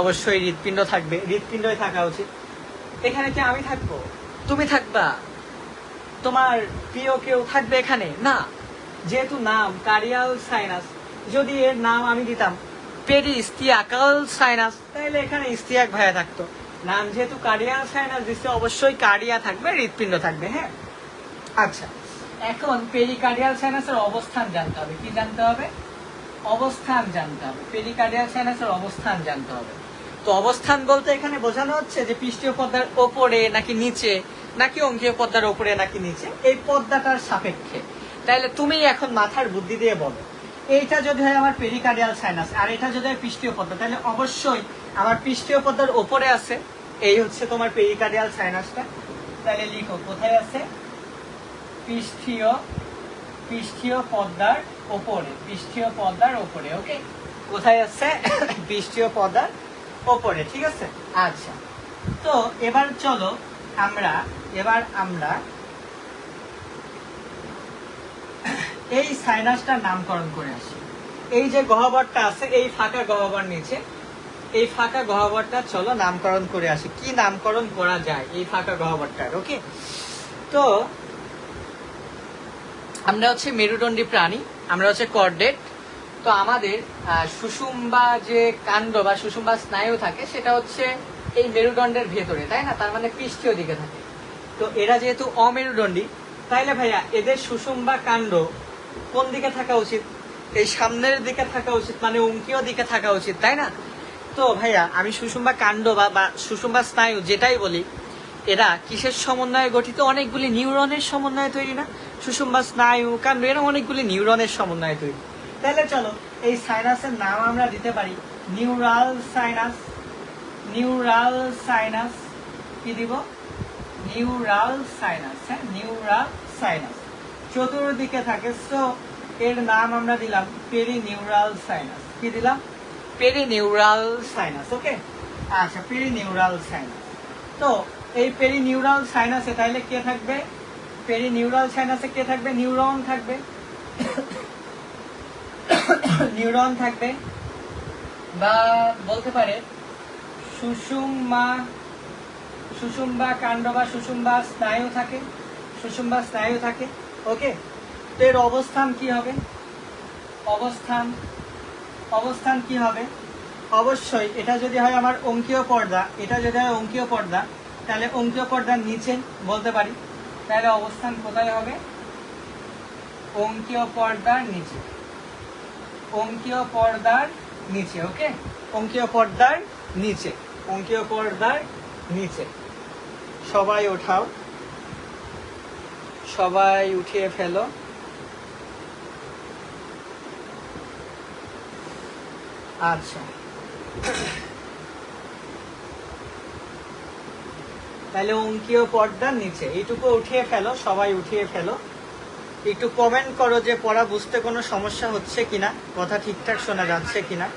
অবশ্যই হৃৎপিণ্ড থাকবে, হৃৎপিণ্ডই থাকা উচিত। এখানে কি আমি থাকবো? তুমি থাকবা? তোমার প্রিয় কেউ থাকবে এখানে? না। যেহেতু নাম কার্ডিয়াল সাইনাস, যদি এর নাম আমি দিতাম পেরিস্টিয়াকাল সাইনাস, তাহলে এখানে ইস্তিয়াক ভাইয়া থাকতো। নাম যেহেতু কার্ডিয়াল সাইনাস দিচ্ছে, অবশ্যই কার্ডিয়া থাকবে, হৃৎপিণ্ড থাকবে, হ্যাঁ। আচ্ছা, এখন পেরিকার্ডিয়াল সাইনাসের অবস্থান জানতে হবে। কি জানতে হবে? অবস্থান জানতে হবে। পেরিকার্ডিয়াল সাইনাসের অবস্থান জানতে হবে। তো অবস্থান বলতে এখানে বোঝানো হচ্ছে যে পৃষ্ঠীয় পর্দার ওপরে নাকি নিচে, নাকি অঙ্কীয় পর্দার ওপরে নাকি নিচে, এই পর্দাটার সাপেক্ষে। তাইলে তুমি এখন মাথার বুদ্ধি দিয়ে বলো, এইটা যদি হয় আমার পেরিকার্ডিয়াল সাইনাস আর এটা যদি হয় পৃষ্ঠীয় পর্দা, তাহলে অবশ্যই আমার পৃষ্ঠীয় পর্দার ওপরে আছে, এই হচ্ছে তোমার পেরিকার্ডিয়াল সাইনাসটা। তাহলে লিখো কোথায় আছে? পৃষ্ঠীয় পর্দার ওপরে, পৃষ্ঠীয় পর্দার ওপরে। ওকে, কোথায় আছে? পৃষ্ঠীয় পর্দার ওপরে, ঠিক আছে। আচ্ছা, তো এবার চলো আমরা এই সাইনাসটার নামকরণ করে আসি। এই যে গহ্বরটা আছে, এই ফাঁকা গহ্বর নিচে, এই ফাঁকা গহ্বরটা চলো নামকরণ করে আসি। কি নামকরণ করা যায় এই ফাঁকা গহ্বরটার? ওকে, তো আমরা হচ্ছে মেরুদণ্ডী প্রাণী, আমরা হচ্ছে কর্ডেট। তো আমাদের সুষুম্বা যে কাণ্ড বা সুষুম্বা স্নায়ু থাকে সেটা হচ্ছে এই মেরুদণ্ডের ভেতরে, তাই না? তার মানে পৃষ্ঠীয় দিকে থাকে। তো এরা যেহেতু অমেরুদণ্ডী, তাইলে ভাইয়া এদের সুষুম্বা কাণ্ড কোন দিকে থাকা উচিত? এই সামনের দিকে থাকা উচিত, মানে অঙ্কীয় দিকে থাকা উচিত, তাই না? তো ভাইয়া আমি সুষুম্বা কাণ্ড বা সুষুম্বা স্নায়ু যেটাই বলি, এরা কিসের সমন্বয়ে গঠিত? অনেকগুলি নিউরনের সমন্বয়ে তৈরি না? সুষুম্বা স্নায়ু কাণ্ড এরা অনেকগুলি নিউরনের সমন্বয়ে তৈরি। তাহলে চলো এই সাইনাসের নাম আমরা দিতে পারি নিউরাল সাইনাস। নিউরাল সাইনাস কি দিব? নিউরাল সাইনাস, হ্যাঁ, নিউরাল সাইনাস চতুর্দিকে থাকে। সো এর নাম আমরা দিলাম পেরিনিউরাল সাইনাস। কি দিলাম? Perineural sinus. ওকে, আচ্ছা, পেরিনিউরাল সাইনাস। তো এই পেরিনিউরাল সাইনাসে তাহলে কে থাকবে? পেরিনিউরাল সাইনাসে কে থাকবে? নিউরন থাকবে, নিউরন থাকবে, বা বলতে পারে সুষুম্বা কাণ্ড বা সুষুম্বা স্নায়ু থাকে, সুষুম্বা স্নায়ু থাকে। ওকে, তো এর অবস্থান কি হবে? অবস্থান কি হবে? অবশ্যই এটা যদি হয় আমার অঙ্কীয় পর্দা, এটা যদি হয় অঙ্কীয় পর্দা, তাহলে অঙ্কীয় পর্দার নিচে বলতে পারি। তাহলে অবস্থান কোথায় হবে? অঙ্কীয় পর্দার নিচে, অঙ্কীয় পর্দার নিচে। ওকে, অঙ্কীয় পর্দার নিচে, অঙ্কীয় পর্দার নিচে। সবাই ওঠাও, সবাই উঠিয়ে ফেলো। আচ্ছা, তাহলে অঙ্কীয় পর্দার নিচে এইটুকু উঠিয়ে ফেলো, সবাই উঠিয়ে ফেলো। একটু কমেন্ট করো যে পড়া বুঝতে কোনো সমস্যা হচ্ছে কিনা, কথা ঠিকঠাক শোনা যাচ্ছে কিনা।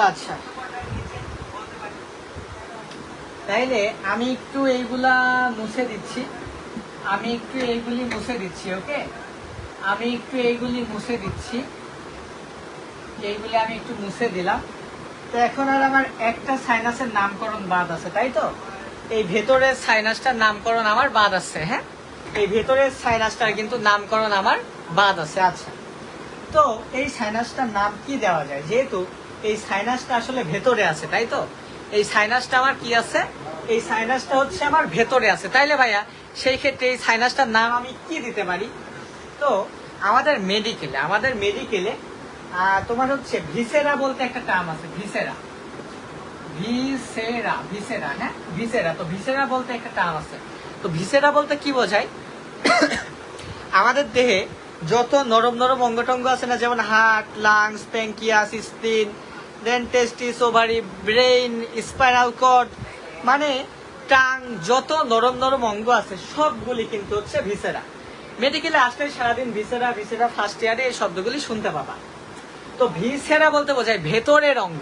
আচ্ছা, তাইলে আমি একটু এইগুলা মুছে দিচ্ছি, আমি একটু এইগুলি মুছে দিচ্ছি। ওকে, আমি একটু এইগুলি মুছে দিচ্ছি, এইগুলি আমি একটু মুছে দিলাম। তো এখন আর আমার একটা সাইনাসের নামকরণ বাদ আছে, তাই তো? এই ভেতরের সাইনাসটার নামকরণ আমার বাদ আছে। হ্যাঁ, এই ভেতরের সাইনাসটার কিন্তু নামকরণ আমার বাদ আছে। আচ্ছা, তো এই সাইনাসটার নাম কি দেওয়া যায়? যেহেতু এই সাইনাসটা আসলে ভেতরে আছে, তাই তো? এই সাইনাসটা আমার কি আছে? এই সাইনাসটা হচ্ছে আমার ভেতরে আছে। তাইলে ভাইয়া সেই ক্ষেত্রে এই সাইনাসটার নাম আমি কি দিতে পারি? তো আমাদের মেডিকেলে তোমার হচ্ছে ভিসেরা বলতে একটা টার্ম আছে, ভিসেরা, ভিসেরা, ভিসেরা। হ্যাঁ, ভিসেরা। তো ভিসেরা বলতে একটা টার্ম আছে। তো ভিসেরা বলতে কি বোঝায়? আমাদের দেহে যত নরম নরম অঙ্গটঙ্গ আছে না, যেমন হার্ট, লাংস, প্যাঙ্কিয়াস, স্প্লিন, দেন টেস্টিস, ওভারি, ব্রেইন, স্পাইনাল কর্ড, মানে টাং, যত নরম নরম অঙ্গ আছে সবগুলি কিন্তু হচ্ছে ভিসেরা। মেডিকেলে আসলে সারাদিন ভিসেরা ভিসেরা ফার্স্ট ইয়ারে এই শব্দগুলি শুনতে পাবা। তো ভিসেরা বলতে বোঝায় ভেতরের অঙ্গ,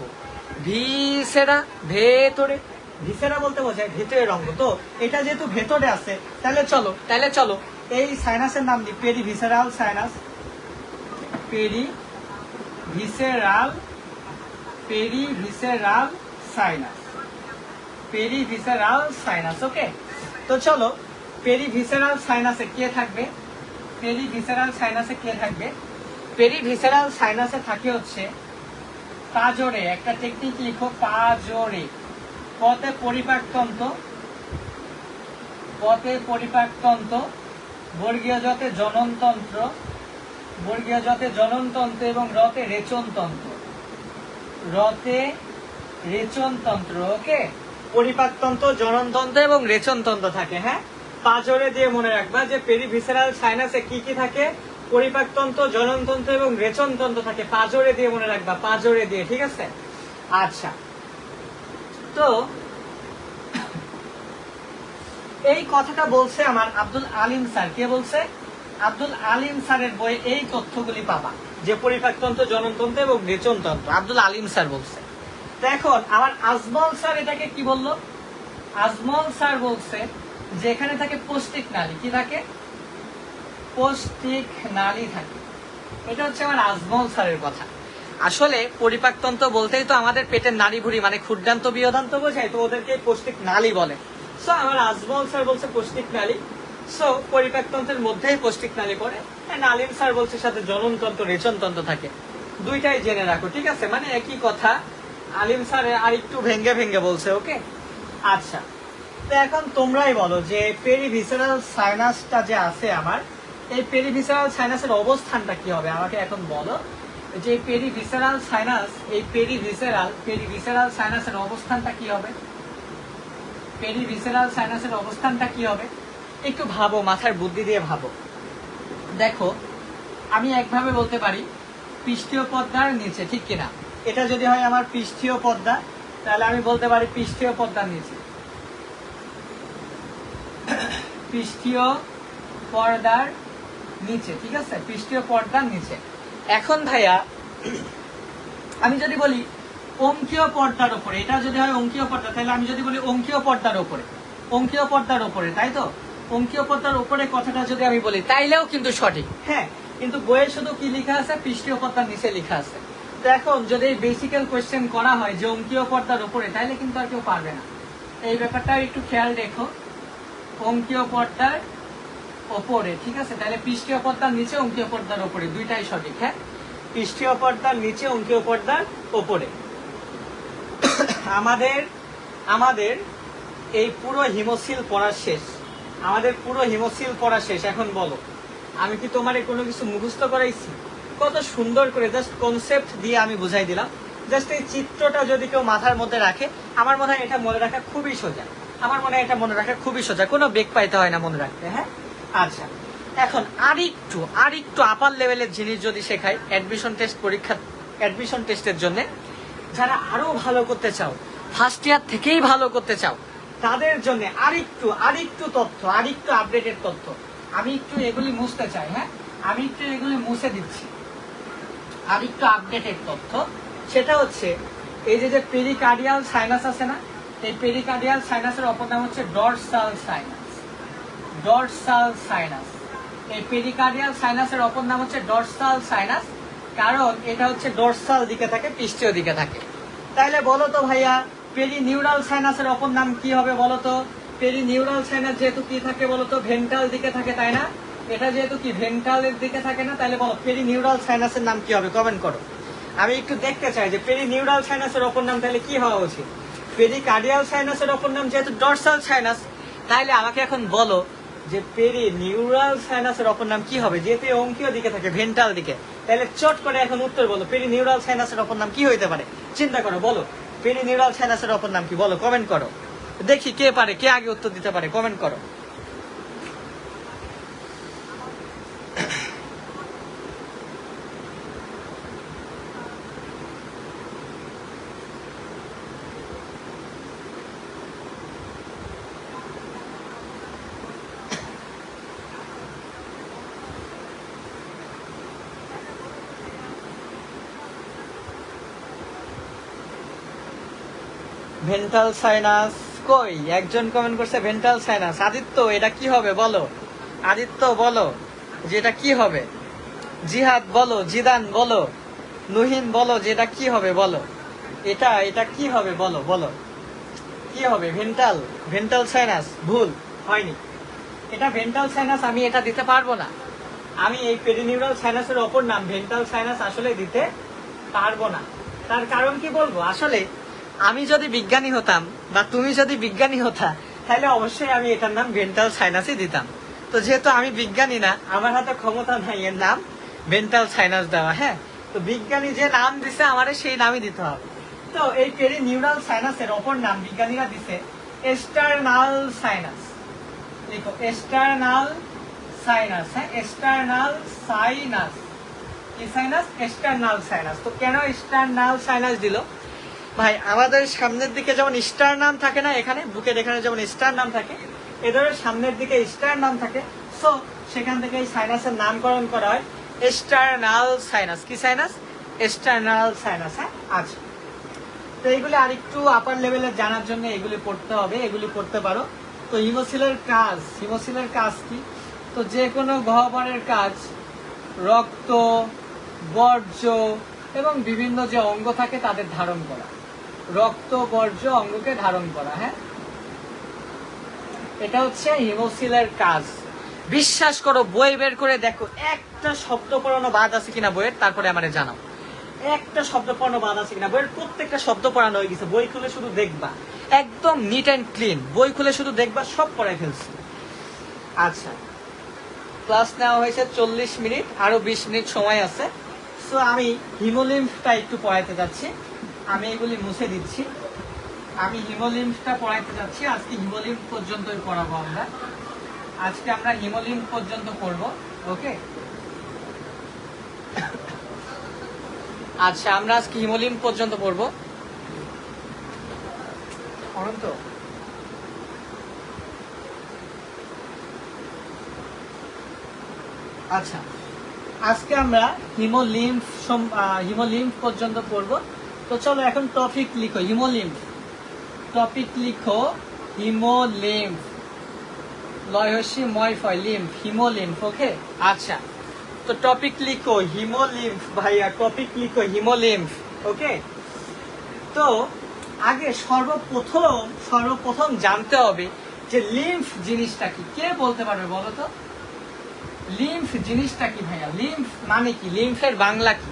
ভিসেরা, ভেতরে, ভিসেরা বলতে বোঝায় ভেতরের অঙ্গ। তো এটা যেহেতু ভেতরে আছে, তাহলে চলো এই সাইনাসের নাম দিই perivisceral sinus, perivisceral, perivisceral sinus, perivisceral sinus. Okay, তো চলো পেরিভিসেরাল সাইনাসে কে থাকবে? পেরিভিসেরাল সাইনাসে কে থাকবে? পেরিভিসেরাল সাইনাসে থাকে হচ্ছে পাজরে, একটা টেকনিক লিখো, পাজরে। পথে পরিপাকতন্ত্র, পথে পরিপাকতন্ত্র, বর্গীয় জতে জননতন্ত্র, বর্গীয় জতে জননতন্ত্র এবং রতে রেচনতন্ত্র, রতে রেচনতন্ত্র। ওকে, পরিপাকতন্ত্র, জননতন্ত্র এবং রেচনতন্ত্র থাকে। হ্যাঁ, পাজরে দিয়ে মনে রাখবা যে পেরিভিসেরাল সাইনাসে কি কি থাকে? পরিপাকতন্ত্র, জননতন্ত্র এবং রেচনতন্ত্র থাকে। পাজরে দিয়ে মনে রাখবা, পাজরে দিয়ে। ঠিক আছে? আচ্ছা, তো এই কথাটা বলছে আমার আব্দুল আলিম স্যার। কে বলছে? আব্দুল আলিম স্যারের বই এই তথ্যগুলি পাবা, যে পরিপাকতন্ত্র, জননতন্ত্র এবং রেচনতন্ত্র আব্দুল আলিম স্যার বলছে। তো এখন আমার আজমল স্যার এটাকে কি বললো? আজমল স্যার বলছে যে এখানে থাকে পৌষ্টিক নালী। কি থাকে? পৌষ্টিক নালী থাকে। এটা হচ্ছে আমার আজমল স্যারের কথা। আসলে পরিপাকতন্ত্র বলতেই তো আমাদের পেটের নাড়ি ভুড়ি, মানে ক্ষুদ্রান্ত বৃহদান্ত বোঝায়, তো ওদেরকে পৌষ্টিক নালী বলে। সো আমার আজমল স্যার বলছে পৌষ্টিক নালী, সো পরিপাকতন্ত্রের মধ্যেই পৌষ্টিক নালী পড়ে। আলিম স্যার বলছে সাথে জননতন্ত্র, রেচনতন্ত্র থাকে। দুইটাই জেনে রাখো, ঠিক আছে? মানে একই কথা, আলিম স্যার আর একটু ভেঙ্গে ভেঙ্গে বলছে। ওকে, আচ্ছা, তো এখন তোমরাই বলো যে পেরিভিসেরাল সাইনাসটা যে আছে আমার, এই পেরিভিসেরাল সাইনাসের অবস্থানটা কি হবে? আমাকে এখন বলো যে পেরিভিসেরাল সাইনাস, এই পেরিভিসেরাল সাইনাসের অবস্থানটা কি হবে? পেরিভিসেরাল সাইনাসের অবস্থানটা কি হবে? একটু ভাবো, মাথার বুদ্ধি দিয়ে ভাবো। দেখো, আমি একভাবে বলতে পারি পৃষ্ঠীয় পর্দার নিচে, ঠিক কিনা? এটা যদি হয় আমার পৃষ্ঠীয় পর্দা, তাহলে আমি বলতে পারি পৃষ্ঠীয় পর্দার নিচে, পৃষ্ঠীয় পর্দার নিচে। ঠিক আছে, পৃষ্ঠীয় পর্দার নিচে। এখন ভাইয়া আমি যদি বলি অঙ্কীয় পর্দার উপরে, এটা যদি হয় অঙ্কীয় পর্দা, তাহলে আমি যদি বলি অঙ্কীয় পর্দার উপরে, অঙ্কীয় পর্দার উপরে, তাই তো? অঙ্কীয় পর্দার উপরে কথাটা যদি আমি বলি তাইলেও কিন্তু সঠিক। হ্যাঁ, কিন্তু বইয়ে শুধু কি লেখা আছে, পৃষ্ঠীয় পর্দার নিচে লেখা আছে। তো এখন যদি এই বেসিক্যাল কোয়েশ্চেন করা হয় যে অঙ্কীয় পর্দার উপরে, তাহলে কিন্তু আর কেউ পারবে না। এই ব্যাপারটা একটু খেয়াল রেখো, অঙ্কীয় পর্দার ওপরে, ঠিক আছে? তাহলে পৃষ্ঠীয় পর্দার নিচে, অঙ্কীয় পর্দার ওপরে, দুইটাই সঠিক। হ্যাঁ, পৃষ্ঠীয় পর্দার নিচে, অঙ্কীয় পর্দার ওপরে। আমাদের এই পুরো হিমোসিল পড়া শেষ, আমাদের পুরো হিমোসিল পড়া শেষ। এখন বলো, আমি কি তোমারে কোনো কিছু মুখস্থ করাইছি? কত সুন্দর করে জাস্ট কনসেপ্ট দিয়ে আমি বুঝাই দিলাম। জাস্ট এই চিত্রটা যদি কেউ মাথার মধ্যে রাখে, আমার মনে হয় এটা মনে রাখা খুবই সোজা। আমার মনে হয় এটা মনে রাখা খুবই সোজা, কোনো বেগ পাইতে হয় না মনে রাখতে। হ্যাঁ, আচ্ছা, এখন আরেকটু আপার লেভেলের জিনিস যদি শেখাই অ্যাডমিশন টেস্ট পরীক্ষা, অ্যাডমিশন টেস্টের জন্য যারা আরো ভালো করতে চাও, ফার্স্ট ইয়ার থেকেই ভালো করতে চাও, তাদের জন্য আরেকটু তথ্য, আরেকটু আপডেটেড তথ্য আমি একটু এগুলি মুছতে চাই। হ্যাঁ, আমি একটু এগুলি মুছে দিচ্ছি। আরেকটু আপডেটেড তথ্য, সেটা হচ্ছে এই যে পেরিকার্ডিয়াল সাইনাস আছে না, এই পেরিকার্ডিয়াল সাইনাসের অপর নাম হচ্ছে ডরসাল সাইনাস। ডরসাল সাইনাস, এই পেরিকার্ডিয়াল সাইনাসের অপর নাম হচ্ছে ডরসাল সাইনাস, কারণ এটা হচ্ছে ডরসাল দিকে থাকে, পৃষ্ঠীয় দিকে থাকে। তাইলে বলো তো ভাইয়া, পেরিনিউরাল সাইনাসের অপর নাম কি হবে বলো তো? পেরিনিউরাল সাইনাস যেহেতু কি থাকে বলো তো, ভেন্ট্রাল দিকে থাকে, তাই না? এটা যেহেতু কি ভেন্ট্রালের দিকে থাকে না, তাহলে বলো পেরিনিউরাল সাইনাসের নাম কি হবে? কমেন্ট করো, আমি একটু দেখতে চাই যে পেরিনিউরাল সাইনাসের অপর নাম তাহলে কি হওয়া উচিত। পেরিকার্ডিয়াল সাইনাসের অপর নাম যেহেতু ডরসাল সাইনাস, তাহলে আমাকে এখন বলো যে পেরিনিউরাল সাইনাসের অপর নাম কি হবে, যেহেতু অঙ্কীয় দিকে থাকে, ভেন্ট্রাল দিকে। তাহলে চট করে এখন উত্তর বলো, পেরিনিউরাল সাইনাসের অপর নাম কি হইতে পারে? চিন্তা করো, বলো পেরিনিউরাল সাইনাসের অপর নাম কি, বলো, কমেন্ট করো, দেখি কে পারে, কে আগে উত্তর দিতে পারে, কমেন্ট করো। ভেন্ট্রাল সাইনাস, কই একজন কমেন্ট করছে ভেন্ট্রাল সাইনাস। আদিত্য, এটা কি হবে বলো, আদিত্য বলো যে এটা কি হবে। জিহাদ বলো, জিদান বলো, নুহিন বলো যে এটা কি হবে বলো, এটা কি হবে বলো, বলো কি হবে? ভেন্ট্রাল সাইনাস, ভুল হয়নি, এটা ভেন্ট্রাল সাইনাস আমি এটা দিতে পারবো না। আমি এই পেরিনিউরাল সাইনাসের অপর নাম ভেন্ট্রাল সাইনাস আসলে দিতে পারবো না। তার কারণ কি বলবো, আসলে আমি যদি বিজ্ঞানী হতাম বা তুমি যদি বিজ্ঞানী হতা, তাহলে অবশ্যই আমি এটার নাম ভেন্ট্রাল সাইনাসই দিতাম। তো যেহেতু আমি বিজ্ঞানী না, আমার হাতে ক্ষমতা নাই এর নাম ভেন্ট্রাল সাইনাস দেওয়া। হ্যাঁ, তো বিজ্ঞানী যে নাম দিছে আমারে সেই নামই দিতে হবে। তো এই পেরিনিউরাল সাইনাসের অপর নাম বিজ্ঞানীরা দিছে এক্সটার্নাল সাইনাস। লিখো এক্সটার্নাল সাইনাস। হ্যাঁ, এক্সটার্নাল সাইনাস, কি সাইনাস? External sinus. তো কেন এক্সটার্নাল সাইনাস দিল ভাই? আমাদের সামনের দিকে যেমন স্টার নাম থাকে না, এখানে বুকের এখানে যেমন স্টার নাম থাকে, এদের সামনের দিকে স্টার নাম থাকে। সো সেখান থেকে এই সাইনাসের নামকরণ করা হয় এক্সটার্নাল সাইনাস। কি সাইনাস? External sinus. হ্যাঁ, আচ্ছা, তো এইগুলি আরেকটু আপার লেভেলে জানার জন্য এগুলি পড়তে হবে, এগুলি পড়তে পারো। তো হিমোসিলের কাজ কি? তো যে কোনো গহ্বরের কাজ রক্ত, বর্জ্য এবং বিভিন্ন যে অঙ্গ থাকে তাদের ধারণ করা, রক্ত বর্জ্য অঙ্গকে ধারণ করা। হ্যাঁ, এটা হচ্ছে হিমোসিলের কাজ। বিশ্বাস করো, বই বের করে দেখো একটা শব্দ পড়ানো বাদ আছে কিনা বইয়ের, তারপরে আমারে জানাও একটা শব্দ পড়ানো বাদ আছে কিনা। বইয়ের প্রত্যেকটা শব্দ পড়ানো হয়ে গেছে, বই খুলে শুধু দেখবা, একদম নিট অ্যান্ড ক্লিন, বই খুলে শুধু দেখবা, সব পড়াই ফেলছি। আচ্ছা, ক্লাস নেওয়া হয়েছে 40 মিনিট, আরো 20 মিনিট সময় আছে। সো আমি হিমোলিম্ফটা একটু পড়াইতে যাচ্ছি, আমি এগুলি মুছে দিচ্ছি। আমি হিমোলিম্ফটা পড়াইতে যাচ্ছি, আজকে হিমোলিম্ফ পর্যন্তই পড়াবো আমরা। আজকে আমরা হিমোলিম্ফ পর্যন্ত পড়বো, ওকে? আচ্ছা, আমরা আজকে হিমোলিম্ফ পর্যন্ত পড়বো। অনন্ত, আচ্ছা, আজকে আমরা হিমোলিম্ফ পর্যন্ত পড়বো। তো চলো এখন টপিক লিখো, হিমোলিম্ফ। টপিক লিখো হিমোলিম্ফ, লয় হস্যি ময় ফয় লিম্ফ, হিমোলিম্ফ। ওকে, আচ্ছা, তো টপিক লিখো হিমোলিম্ফ ভাইয়া, টপিক লিখো হিমোলিম্ফ। ওকে, তো আগে সর্বপ্রথম জানতে হবে যে লিম্ফ জিনিসটা কি। কে বলতে পারবে বলো তো, লিম্ফ জিনিসটা কি ভাইয়া? লিম্ফ মানে কি? লিম্ফের বাংলা কি?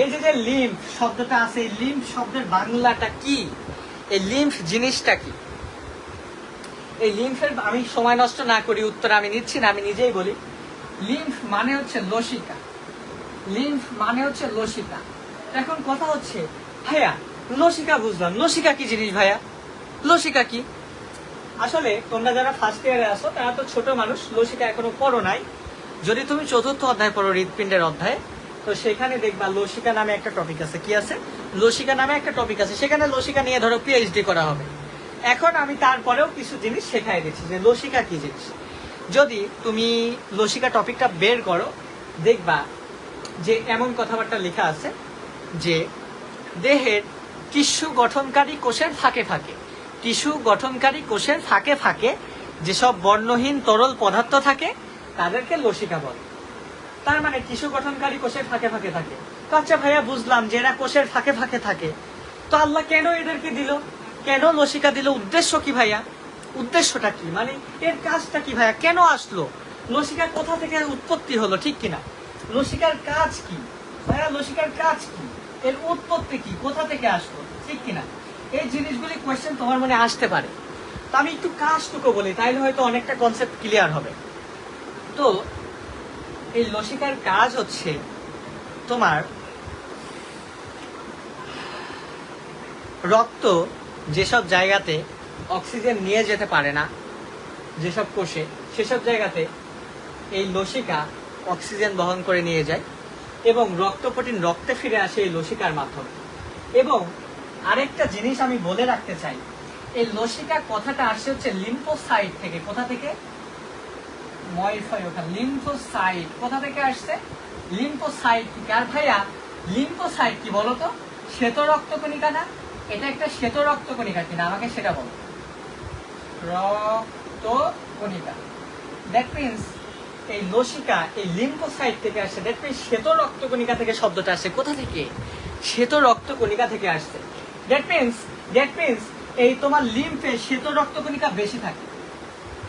এই যে লিম্ফ শব্দটা আছে, এই লিম্ফ শব্দের বাংলাটা কি? এই লিম্ফ জিনিসটা কি? এই লিম্ফের, আমি সময় নষ্ট না করি, উত্তর আমি নিচ্ছি না, আমি নিজেই বলি। লিম্ফ মানে হচ্ছে লসিকা। লিম্ফ মানে হচ্ছে লসিকা। এখন কথা হচ্ছে ভাইয়া লসিকা বুঝলাম, লসিকা কি জিনিস ভাইয়া? লসিকা কি? আসলে তোমরা যারা ফার্স্ট ইয়ারে আসো তারা তো ছোট মানুষ, লসিকা এখনো পড়ো নাই। যদি তুমি চতুর্থ অধ্যায় পড়ো, হৃৎপিণ্ডের অধ্যায়, তো সেখানে দেখবা লসিকা নামে একটা টপিক আছে। কি আছে? লসিকা নামে একটা টপিক আছে। সেখানে লসিকা নিয়ে ধরো পিএইচডি করা হবে। এখন আমি তারপরেও কিছু জিনিস শেখাই দিচ্ছি যে লসিকা কি জিনিস। যদি তুমি লসিকা টপিকটা বের করো, দেখবা যে এমন কথাবার্তা লেখা আছে যে দেহের টিস্যু গঠনকারী কোষের ফাঁকে ফাঁকে, টিস্যু গঠনকারী কোষের ফাঁকে ফাঁকে যেসব বর্ণহীন তরল পদার্থ থাকে তাদেরকে লসিকা বলে। তার মানে টিস্যু গঠনকারী কোষের ফাঁকে ফাঁকে থাকে। তো আচ্ছা ভাইয়া বুঝলাম যে এরা কোষের ফাঁকে ফাঁকে থাকে, তো আল্লাহ কেন এদেরকে দিল? কেন লসিকা দিল? উদ্দেশ্য কি ভাইয়া? উদ্দেশ্যটা কি? মানে এর কাজটা কি ভাইয়া? কেন আসলো লসিকা? কোথা থেকে উৎপত্তি হলো, ঠিক কিনা? লসিকার কাজ কি ভাইয়া? লসিকার কাজ কি? এর উৎপত্তি কি? কোথা থেকে আসলো, ঠিক কিনা? এই জিনিসগুলি কোয়েশ্চেন তোমার মনে আসতে পারে। তো আমি একটু কাজটুকু বলি, তাইলে হয়তো অনেকটা কনসেপ্ট ক্লিয়ার হবে। তো এই লসিকার কাজ হচ্ছে তোমার রক্ত যেসব জায়গাতে অক্সিজেন নিয়ে যেতে পারে না, যেসব কোষে, সেসব জায়গাতে এই লসিকা অক্সিজেন বহন করে নিয়ে যায় এবং রক্ত প্রোটিন রক্তে ফিরে আসে এই লসিকার মাধ্যমে। এবং আরেকটা জিনিস আমি বলে রাখতে চাই, এই লসিকা কথাটা আসছে হচ্ছে লিম্ফোসাইট থেকে। কোথা থেকে? লিম্ফোসাইট কোথা থেকে আসছে? লিম্ফোসাইট থেকে। আর ভাইয়া লিম্ফোসাইট কি বলতো? শ্বেত রক্তকণিকা না? এটা একটা শ্বেত রক্তকণিকা কিনা আমাকে সেটা বলো। রক্তকণিকা, দ্যাট মিনস এই লসিকা এই লিম্ফোসাইট থেকে আসছে। দ্যাট মিনস শ্বেত রক্তকণিকা থেকে শব্দটা আসছে। কোথা থেকে? শ্বেত রক্তকণিকা থেকে আসছে। দ্যাট মিনস এই তোমার লিম্ফে শ্বেত রক্তকণিকা বেশি থাকে,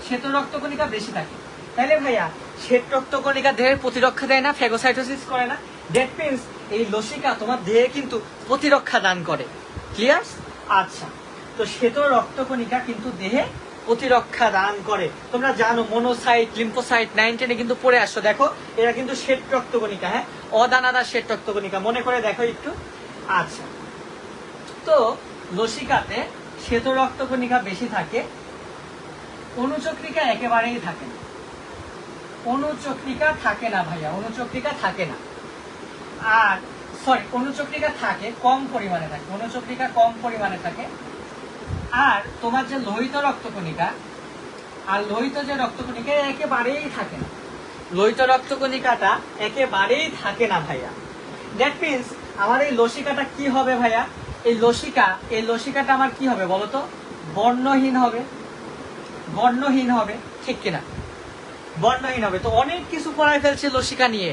শ্বেত রক্তকণিকা বেশি থাকে। তাইলে ভাইয়া শ্বেত রক্তকণিকা দেহের প্রতিরক্ষা দেয় না? ফ্যাগোসাইটোসিস করে না? দ্যাট মিনস এই লসিকা তোমার দেহে কিন্তু প্রতিরক্ষা দান করে। ক্লিয়ার? আচ্ছা, তো শ্বেত রক্তকণিকা কিন্তু দেহে প্রতিরক্ষা দান করে। তোমরা জানো মনোসাইট, লিম্ফোসাইট 9, 10 কিন্তু পড়ে আসছো। দেখো এরা কিন্তু শ্বেত রক্তকণিকা, হ্যাঁ, অদানাদার শ্বেত রক্তকণিকা, মনে করে দেখো একটু। আচ্ছা, তো লসিকাতে শ্বেত রক্তকণিকা বেশি থাকে, অনুচক্রিকা একেবারেই থাকে না। অনুচক্রিকা থাকে না ভাইয়া, অনুচক্রিকা থাকে না। আর সরি, অনুচক্রিকা থাকে কম পরিমাণে থাকে, অনুচক্রিকা কম পরিমাণে থাকে। আর তোমার যে লোহিত রক্তকণিকা আর লোহিত যে রক্তকণিকা একেবারেই থাকে না। লোহিত রক্তকণিকাটা একেবারেই থাকে না ভাইয়া। দ্যাট মিনস আমার এই লসিকাটা কি হবে ভাইয়া? এই লসিকাটা আমার কি হবে বলতো? বর্ণহীন হবে। বর্ণহীন হবে, ঠিক কিনা? বর্ণহীন হবে। তো অনেক কিছু পড়াই ফেলছে লসিকা নিয়ে,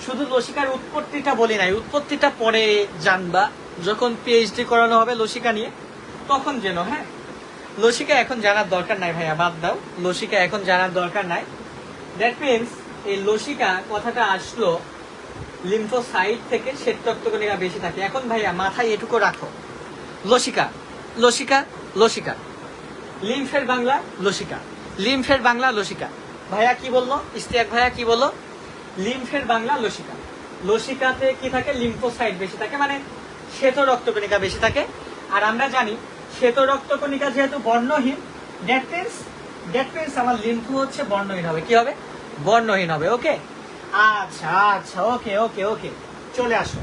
শুধু লসিকার উৎপত্তিটা বলি নাই। উৎপত্তিটা পরে জানবা যখন পিএইচডি করানো হবে লসিকা নিয়ে, তখন যেন। হ্যাঁ, লসিকা এখন জানার দরকার নাই ভাইয়া, বাদ দাও, লসিকা এখন জানার দরকার নাই। দ্যাট মিনস এই লসিকা কথাটা আসলো লিম্ফোসাইট থেকে, শ্বেত রক্তকণিকা বেশি থাকে। এখন ভাইয়া মাথায় এটুকু রাখো, লসিকা লসিকা লসিকা, লিম্ফের বাংলা লসিকা, লিম্ফের বাংলা লসিকা। ভাইয়া কি বললো? ইস্তিয়াক ভাইয়া কি বললো? লিম্ফের বাংলা লসিকা। লসিকাতে কি থাকে? লিম্ফোসাইট বেশি থাকে, মানে শ্বেত রক্তকণিকা বেশি থাকে। আর আমরা জানি শ্বেত রক্তকণিকা যেহেতু বর্ণহীন, দ্যাট মিনস আমার লিম্ফ হচ্ছে বর্ণহীন হবে। কি হবে? বর্ণহীন হবে। ওকে, আচ্ছা আচ্ছা, ওকে ওকে ওকে, চলে আসো।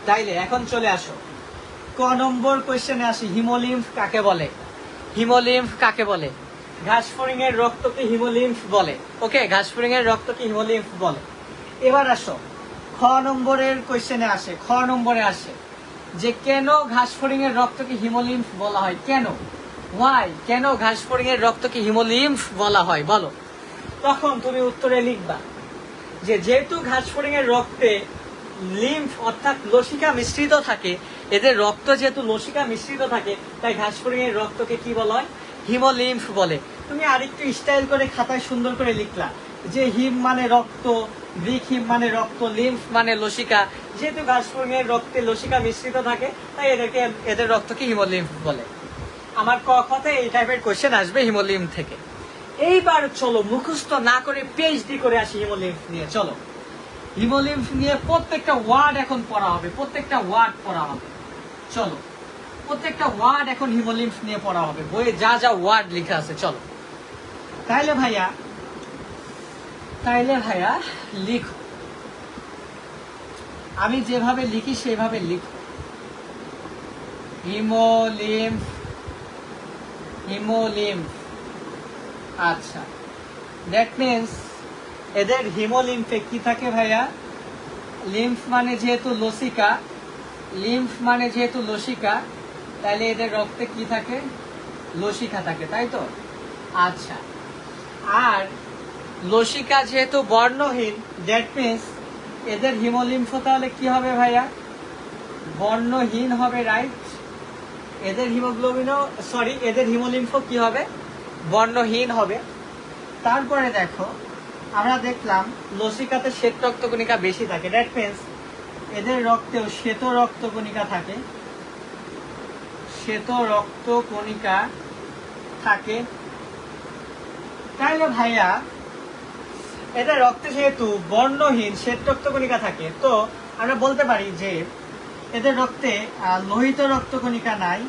তাইলে এখন চলে আসো ক নম্বর কোয়েশ্চেনে আসি। হিমোলিম্ফ কাকে বলে? হিমোলিম্ফ কাকে বলে? ঘাসফড়িং এর রক্তকে হিমোলিম্ফ বলে। ওকে, ঘাসফড়িং এর রক্তকে হিমোলিম্ফ বলে। এবার আসো খ নম্বরের কোয়েশ্চেনে আসে। খ নম্বরে আসে যে কেন ঘাসফড়িং এর রক্তকে হিমোলিম্ফ বলা হয়? কেন? ওয়াই? কেন ঘাসফড়িং এর রক্তকে হিমোলিম্ফ বলা হয় বলো? তখন তুমি উত্তরে লিখবা যে যেহেতু ঘাসফড়িং এর রক্তে লিম্ফ অর্থাৎ লসিকা মিশ্রিত থাকে, এদের রক্ত যেহেতু লসিকা মিশ্রিত থাকে, তাই ঘাসফড়িং এর রক্তকে কি বলা হয়? হিমোলিম্ফ বলে। তুমি আরেকটু স্টাইল করে খাতায় সুন্দর করে লিখলা যে হিম মানে রক্ত, গ্রিক হিম মানে রক্ত, লিম্ফ মানে লসিকা। যেহেতু ঘাসফড়িং এর রক্তে লসিকা মিশ্রিত থাকে, তাই এদের রক্তকে হিমোলিম্ফ বলে। আমার কথায় এই টাইপের কোশ্চেন আসবে হিমোলিম্ফ থেকে। এইবার চলো মুখস্থ না করে পিএইচডি করে আসি হিমোলিম্ফ নিয়ে। চলো হিমোলিম্ফ নিয়ে প্রত্যেকটা ওয়ার্ড এখন পড়া হবে, প্রত্যেকটা ওয়ার্ড পড়া হবে। চলো প্রত্যেকটা ওয়ার্ড এখন হিমোলিম্ফ নিয়ে পড়া হবে, বইয়ে যা যা ওয়ার্ড লেখা আছে। চলো তাইলে ভাইয়া লিখো, আমি যেভাবে লিখি সেভাবে লিখো। হিমোলিম্ফ। আচ্ছা, দ্যাট মিনস এদের হিমোলিম্ফে কি থাকে ভাইয়া? লিম্ফ মানে যেহেতু লসিকা, তাহলে এদের রক্তে কি থাকে? লসিকা থাকে, তাই তো? আচ্ছা, আর লসিকা যেহেতু বর্ণহীন, দ্যাট মিনস এদের হিমোলিম্ফ তাহলে কি হবে ভাইয়া? বর্ণহীন হবে, রাইট? এদের হিমোলিম্ফ কি হবে? বর্ণহীন হবে। তারপরে দেখো, আমরা দেখলাম লসিকাতে শ্বেত রক্তকণিকা বেশি থাকে, দ্যাট মিনস এদের রক্তেও শ্বেত রক্তকণিকা থাকে। তাইলে ভাইয়া এদের রক্তে যেহেতু বর্ণহীন শ্বেত রক্তকণিকা থাকে, তো আমরা বলতে পারি যে এদের রক্তে লোহিত রক্তকণিকা নাই,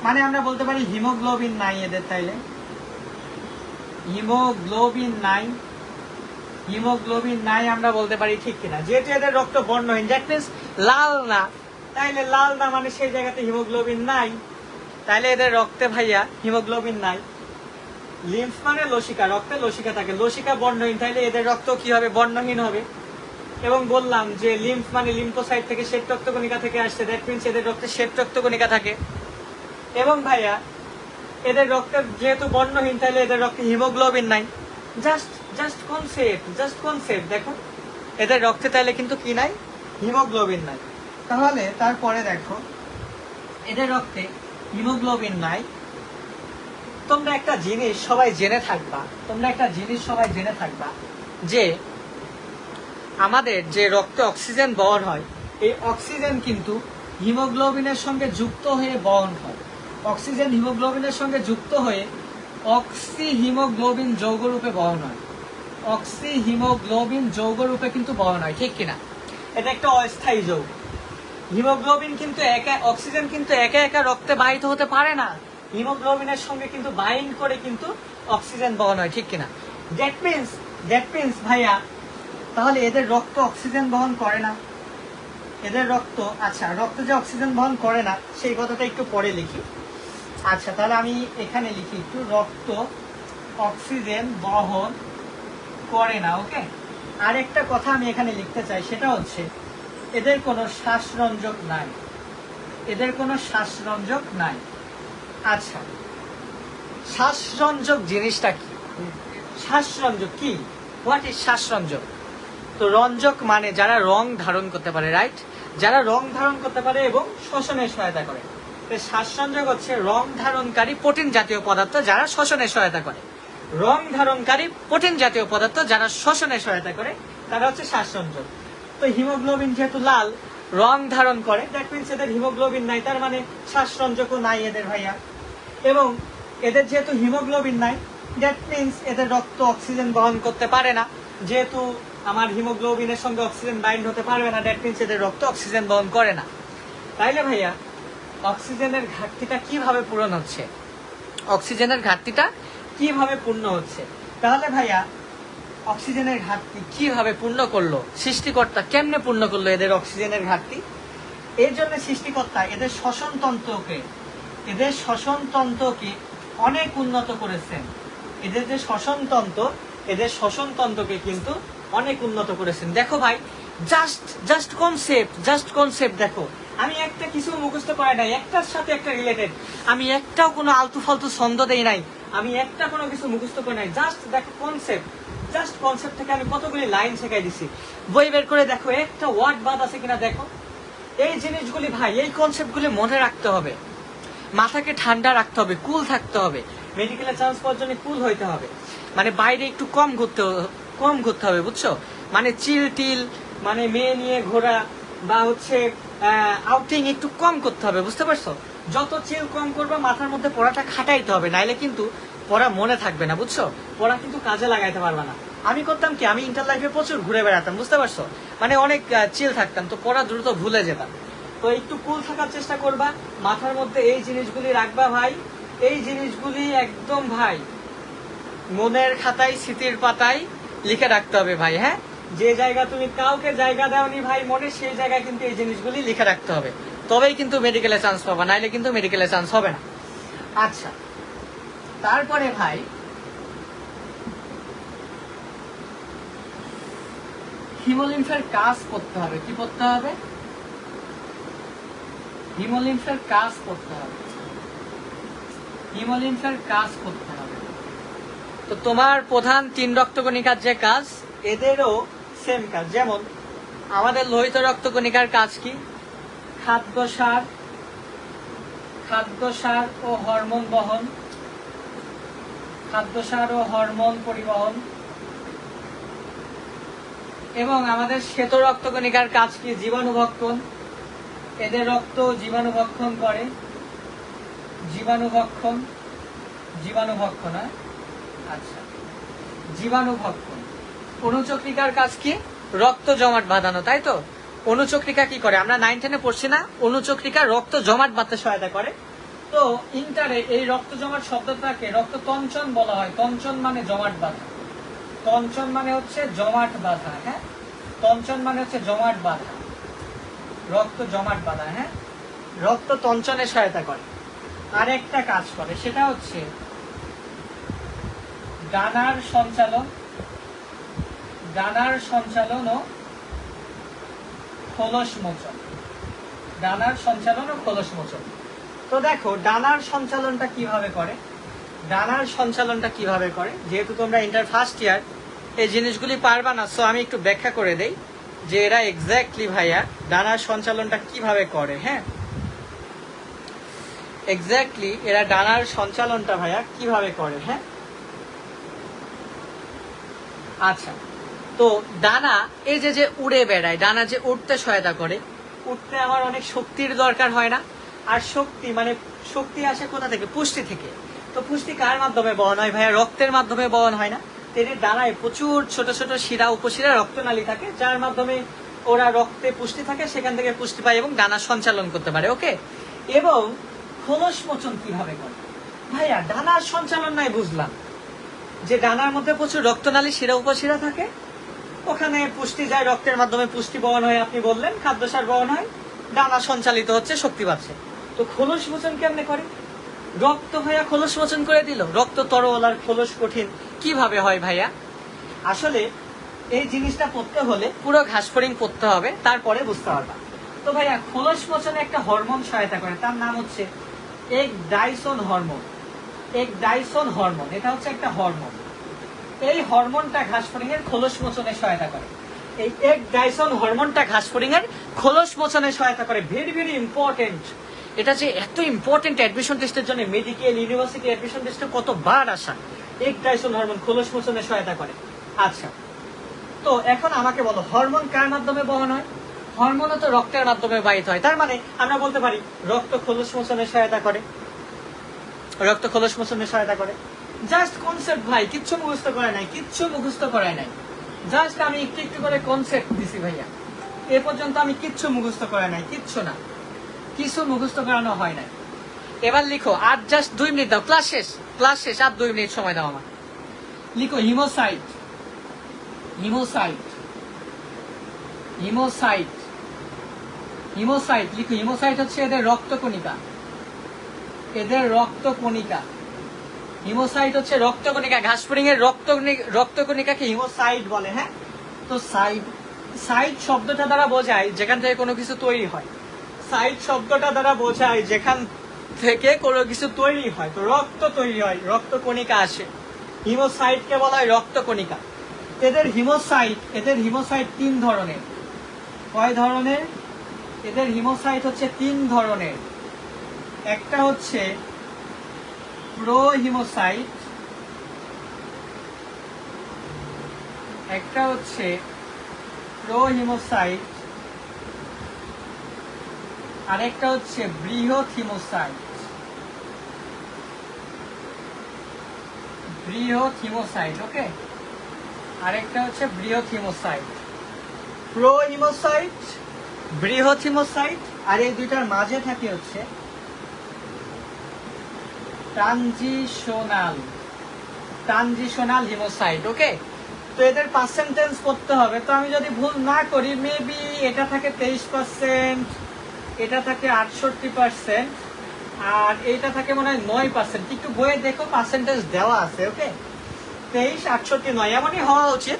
মানে আমরা বলতে পারি হিমোগ্লোবিন নাই এদের। তাইলে হিমোগ্লোবিন নাই আমরা বলতে পারি, ঠিক কিনা? যেহেতু এদের রক্ত বর্ণহীন, দ্যাট মিনস লাল না, তাইলে লাল না মানে সেই জায়গাতে হিমোগ্লোবিন নাই, তাইলে এদের রক্তে ভাইয়া হিমোগ্লোবিন নাই। লিম্ফ মানে লসিকা, রক্তে লসিকা থাকে, লসিকা বর্ণহীন, তাইলে এদের রক্ত কি হবে? বর্ণহীন হবে। এবং বললাম যে লিম্ফ মানে লিম্ফোসাইট থেকে শ্বেত রক্তকণিকা থেকে আসছে, দ্যাট মিনস এদের রক্তে শ্বেত রক্তকণিকা থাকে। এবং ভাইয়া এদের রক্তে যেহেতু বর্ণহীন, তাহলে এদের রক্তে হিমোগ্লোবিন নাই। জাস্ট কনসেপ্ট দেখো, এদের রক্তে তাহলে কিন্তু কি নাই? হিমোগ্লোবিন নাই। তাহলে তারপরে দেখো, এদের রক্তে হিমোগ্লোবিন নাই। তোমরা একটা জিনিস সবাই জেনে থাকবা, যে আমাদের যে রক্তে অক্সিজেন বহন হয়, এই অক্সিজেন কিন্তু হিমোগ্লোবিনের সঙ্গে যুক্ত হয়ে বহন হয়। অক্সিজেন হিমোগ্লোবিনের সঙ্গে যুক্ত হয়ে অক্সিহিমোগ্লোবিন যৌগরূপে বহন হয়। অক্সিহিমোগ্লোবিন যৌগরূপে কিন্তু বহন হয়, ঠিক কিনা? এটা একটা অস্থায়ী যৌগ। হিমোগ্লোবিন কিন্তু অক্সিজেন কিন্তু একা একা রক্তে বাহিত হতে পারে না, হিমোগ্লোবিনের সঙ্গে কিন্তু বাইন্ড করে কিন্তু অক্সিজেন বহন হয়, ঠিক কিনা? দ্যাট মিনস ভাইয়া তাহলে এদের রক্ত অক্সিজেন বহন করে না। এদের রক্ত, আচ্ছা, রক্ত যে অক্সিজেন বহন করে না সেই কথাটা একটু পরে লিখি। আচ্ছা, তাহলে আমি এখানে লিখি একটু, রক্ত অক্সিজেন বহন করে না। ওকে, আরেকটা কথা আমি এখানে লিখতে চাই, সেটা হচ্ছে এদের কোনো শ্বাসরঞ্জক নাই। আচ্ছা, শ্বাসরঞ্জক জিনিসটা কি? শ্বাসরঞ্জক কি? হোয়াট ইজ শ্বাসরঞ্জক? তো রঞ্জক মানে যারা রং ধারণ করতে পারে, রাইট? যারা রং ধারণ করতে পারে এবং শ্বসনে সহায়তা করে। শ্বাসরঞ্জক হচ্ছে রং ধারণকারী প্রোটিন জাতীয় পদার্থ যারা শ্বসনে সহায়তা করে। রং ধারণকারী প্রোটিন জাতীয় পদার্থ যারা শ্বসনে সহায়তা করে, তারা হচ্ছে শ্বাসরঞ্জক। তো হিমোগ্লোবিন যেহেতু লাল, রং ধারণ করে, দ্যাট মিনস এদের হিমোগ্লোবিন নাই, তার মানে শ্বাসরঞ্জকও নাই এদের ভাইয়া। এবং এদের যেহেতু হিমোগ্লোবিন নাই, দ্যাট মিনস এদের রক্ত অক্সিজেন বহন করতে পারে না। যেহেতু আমার হিমোগ্লোবিনের সঙ্গে অক্সিজেন বাইন্ড হতে পারবে না, দ্যাট মিনস এদের রক্ত অক্সিজেন বহন করে না। তাইলে ভাইয়া অক্সিজেনের ঘাটতিটা কিভাবে পূরণ হচ্ছে? তাহলে ভাইয়া অক্সিজেনের ঘাটতি কিভাবে পূর্ণ করলো সৃষ্টিকর্তা? কেমনে পূর্ণ করলো এদের অক্সিজেনের ঘাটতি? এর জন্য সৃষ্টিকর্তা এদের শ্বসনতন্ত্রকে অনেক উন্নত করেছেন। এদের যে শ্বসনতন্ত্রকে কিন্তু অনেক উন্নত করেছেন। দেখো ভাই, জাস্ট কনসেপ্ট দেখো, আমি একটা কিছু মুখস্থ করাই নাই, একটার সাথে একটা রিলেটেড। আমি একটাও কোনো আলতু ফালতু ছন্দ দেই নাই, আমি একটা কোনো কিছু মুখস্থ করে নাই। জাস্ট দেখো কনসেপ্ট, জাস্ট কনসেপ্ট থেকে আমি কতগুলি লাইন শেখাই দিছি। বই বের করে দেখো একটা ওয়ার্ড বাদ আছে কিনা দেখো। এই জিনিসগুলি ভাই, এই কনসেপ্টগুলি মনে রাখতে হবে, মাথাকে ঠান্ডা রাখতে হবে, কুল থাকতে হবে। মেডিকেলে চান্স পাওয়ার জন্য কুল হইতে হবে, মানে বাইরে একটু কম ঘুরতে হবে, বুঝছো? মানে চিল টিল, মানে মেয়ে নিয়ে ঘোরা বা হচ্ছে আউটিং একটু কম করতে হবে, বুঝতে পারছো? যত চিল কম করবে, মাথার মধ্যে পড়াটা খাটাইতে হবে, নাইলে কিন্তু পড়া মনে থাকবে না, বুঝছো? পড়া কিন্তু কাজে লাগাইতে পারবে না। আমি করতাম কি, আমি ইন্টার লাইফে প্রচুর ঘুরে বেড়াতাম, বুঝতে পারছো? মানে অনেক চিল থাকতাম, তো পড়া দ্রুত ভুলে যেতাম। তো একটু কুল থাকার চেষ্টা করবা, মাথার মধ্যে এই জিনিসগুলি রাখবা ভাই। এই জিনিসগুলি একদম ভাই মনের খাতায়, স্মৃতির পাতায় লিখে রাখতে হবে ভাই। হ্যাঁ, যে জায়গা তুমি কাউকে জায়গা দাওনি ভাই মনে, সেই জায়গায় কিন্তু এই জিনিসগুলি লিখে রাখতে হবে, তবেই কিন্তু মেডিকেলে চান্স পাবা, নাইলে কিন্তু মেডিকেলে চান্স হবে না। আচ্ছা, তারপরে ভাই হিমোলিম্ফের কাজ করতে হবে। কি করতে হবে? হিমোলিম্ফের কাজ করতে হবে। হিমোলিম্ফের কাজ করতে হবে। তো তোমার প্রধান 3 রক্তকণিকার যে কাজ, এদেরও সেম কাজ। যেমন আমাদের লোহিত রক্তকণিকার কাজ কি? খাদ্যসার ও হরমোন বহন, খাদ্যসার ও হরমোন পরিবহন। এবং আমাদের শ্বেত রক্তকণিকার কাজ কি? জীবাণুভক্ষণ। এদের রক্ত জীবাণুভক্ষণ করে। জীবাণুভক্ষণ, আচ্ছা, জীবাণুভক্ষণ। অনুচক্রিকার কাজ কি? রক্ত জমাট বাঁধানো, তাই তো? অনুচক্রিকা কি করে? আমরা 9-10-এ পড়ছি না? অনুচক্রিকা রক্ত জমাট বাঁধতে সহায়তা করে। তো ইন্টারে এই রক্ত জমাট শব্দটাকে রক্ত তঞ্চন বলা হয়। তঞ্চন মানে জমাট বাঁধা, তঞ্চন মানে হচ্ছে জমাট বাঁধা। হ্যাঁ, তঞ্চন মানে হচ্ছে জমাট বাঁধা, রক্ত জমাট বাঁধা। হ্যাঁ, রক্ত তঞ্চনে সহায়তা করে। আর একটা কাজ করে, সেটা হচ্ছে ডানার সঞ্চালন ও খোলস মোচন। ডানার সঞ্চালন ও খোলস মোচন। তো দেখো ডানার সঞ্চালনটা কিভাবে করে, যেহেতু তোমরা ইন্টার ফার্স্ট ইয়ার এই জিনিসগুলি পারবা না, সো আমি একটু ব্যাখ্যা করে দেই যে এরা এক্স্যাক্টলি ভাইয়া ডানার সঞ্চালনটা কিভাবে করে। হ্যাঁ, এক্স্যাক্টলি এরা ডানার সঞ্চালনটা ভাইয়া কিভাবে করে। হ্যাঁ, আচ্ছা, তো ডানা এই যে উড়ে বেড়ায়, ডানা যে উঠতে সহায়তা করে, উঠতে আমার অনেক শক্তির দরকার হয় না? আর শক্তি আসে কোথা থেকে? পুষ্টি থেকে। তো পুষ্টি কার মাধ্যমে বহন হয় ভাইয়া? রক্তের মাধ্যমে বহন হয় না? এদের ডানায় প্রচুর ছোট ছোট শিরা, উপশিরা, রক্তনালী থাকে, যার মাধ্যমে ওরা রক্তে পুষ্টি থাকে, সেখান থেকে পুষ্টি পায় এবং ডানা সঞ্চালন করতে পারে। ওকে, এবং খোলস মোচন কিভাবে করে ভাইয়া? ডানার সঞ্চালন নাই বুঝলাম, যে ডানার মধ্যে প্রচুর রক্তনালী, শিরা, উপশিরা থাকে, ওখানে পুষ্টি যায়, রক্তের মাধ্যমে পুষ্টি বহন হয়, আপনি বললেন খাদ্যসার বহন হয়, ডানা সঞ্চালিত হচ্ছে, শক্তি পাচ্ছে। তো খোলস মোচন কেমনে করে? রক্ত ভাইয়া খোলস মোচন করে দিল। রক্ত তরল আর খোলস কঠিন কিভাবে হয় ভাইয়া? আসলে এই জিনিসটা পড়তে হলে পুরো ঘাসফড়িং পড়তে হবে, তারপরে বুঝতে পারবা। তো ভাইয়া খোলস মোচনে একটা হরমোন সহায়তা করে, তার নাম হচ্ছে একডাইসন হরমোন। একডাইসন হরমোন, এটা হচ্ছে একটা হরমোন। এই হরমোনটা ঘাসফড়িং এর খোলস মোচনে সহায়তা করে। এই একডাইসন হরমোনটা ঘাসফড়িং এর খোলস মোচনে সহায়তা করে। Very very important. এটা যে এত ইম্পর্টেন্ট অ্যাডমিশন টেস্টের জন্য, মেডিকেল ইউনিভার্সিটি অ্যাডমিশন টেস্টে কতবার আসা। একডাইসন হরমোন খোলস মোচনে সহায়তা করে। আচ্ছা, তো এখন আমাকে বলো, হরমোন কার মাধ্যমে বহন হয়? হরমোনও তো রক্তের মাধ্যমে বাহিত হয়। তার মানে আমরা বলতে পারি রক্ত খোলস মোচনে সহায়তা করে, রক্ত খোলস মোচনে সহায়তা করে। জাস্ট কনসেপ্ট ভাই, কিচ্ছু মুখস্থ করায় নাই, জাস্ট আমি একটু একটু করে কনসেপ্ট দিছি ভাইয়া। এ পর্যন্ত আমি কিচ্ছু মুখস্থ করাই নাই, কিছু মুখস্থ করানো হয় নাই। এবার লিখো, আর জাস্ট 2 মিনিট দাও, ক্লাস শেষ, আর 2 মিনিট সময় দাও আমার। লিখো হিমোসাইট, লিখো হিমোসাইট হচ্ছে এদের রক্তকণিকা, হিমোসাইট হচ্ছে রক্তকণিকা। ঘাসফড়িং এর রক্তকণিকাকে হিমোসাইট বলে। হ্যাঁ, তো সাইট শব্দটা দ্বারা বোঝায় যেখান থেকে কোনো কিছু তৈরি হয়। তো রক্ত তৈরি হয়, রক্তকণিকা আসে, হিমোসাইটকে বলা হয় রক্তকণিকা। এদের হিমোসাইট 3 ধরনের। কয় ধরনের? এদের হিমোসাইট হচ্ছে 3 ধরনের। একটা হচ্ছে প্রো হিমোসাইট, একটা হচ্ছে প্রো হিমোসাইট, আর একটা হচ্ছে বৃহৎ হিমোসাইট। বৃহৎ হিমোসাইট, ওকে। আরেকটা হচ্ছে বৃহৎ হিমোসাইট। প্রো হিমোসাইট, বৃহৎ হিমোসাইট, আর এই দুইটার মাঝে থাকে হচ্ছে ট্রানজিশনাল হিমোসাইট, ওকে। তো এদের পার্সেন্টেজ করতে হবে। তো আমি যদি ভুল না করি, মেবি এটা থাকে 23%, এটা থাকে 68%, আর এইটা থাকে মনে হয় 9%। একটু বইয়ে দেখো, পার্সেন্টেজ দেওয়া আছে, ওকে। 23, 68, 9 এমনই হওয়া উচিত।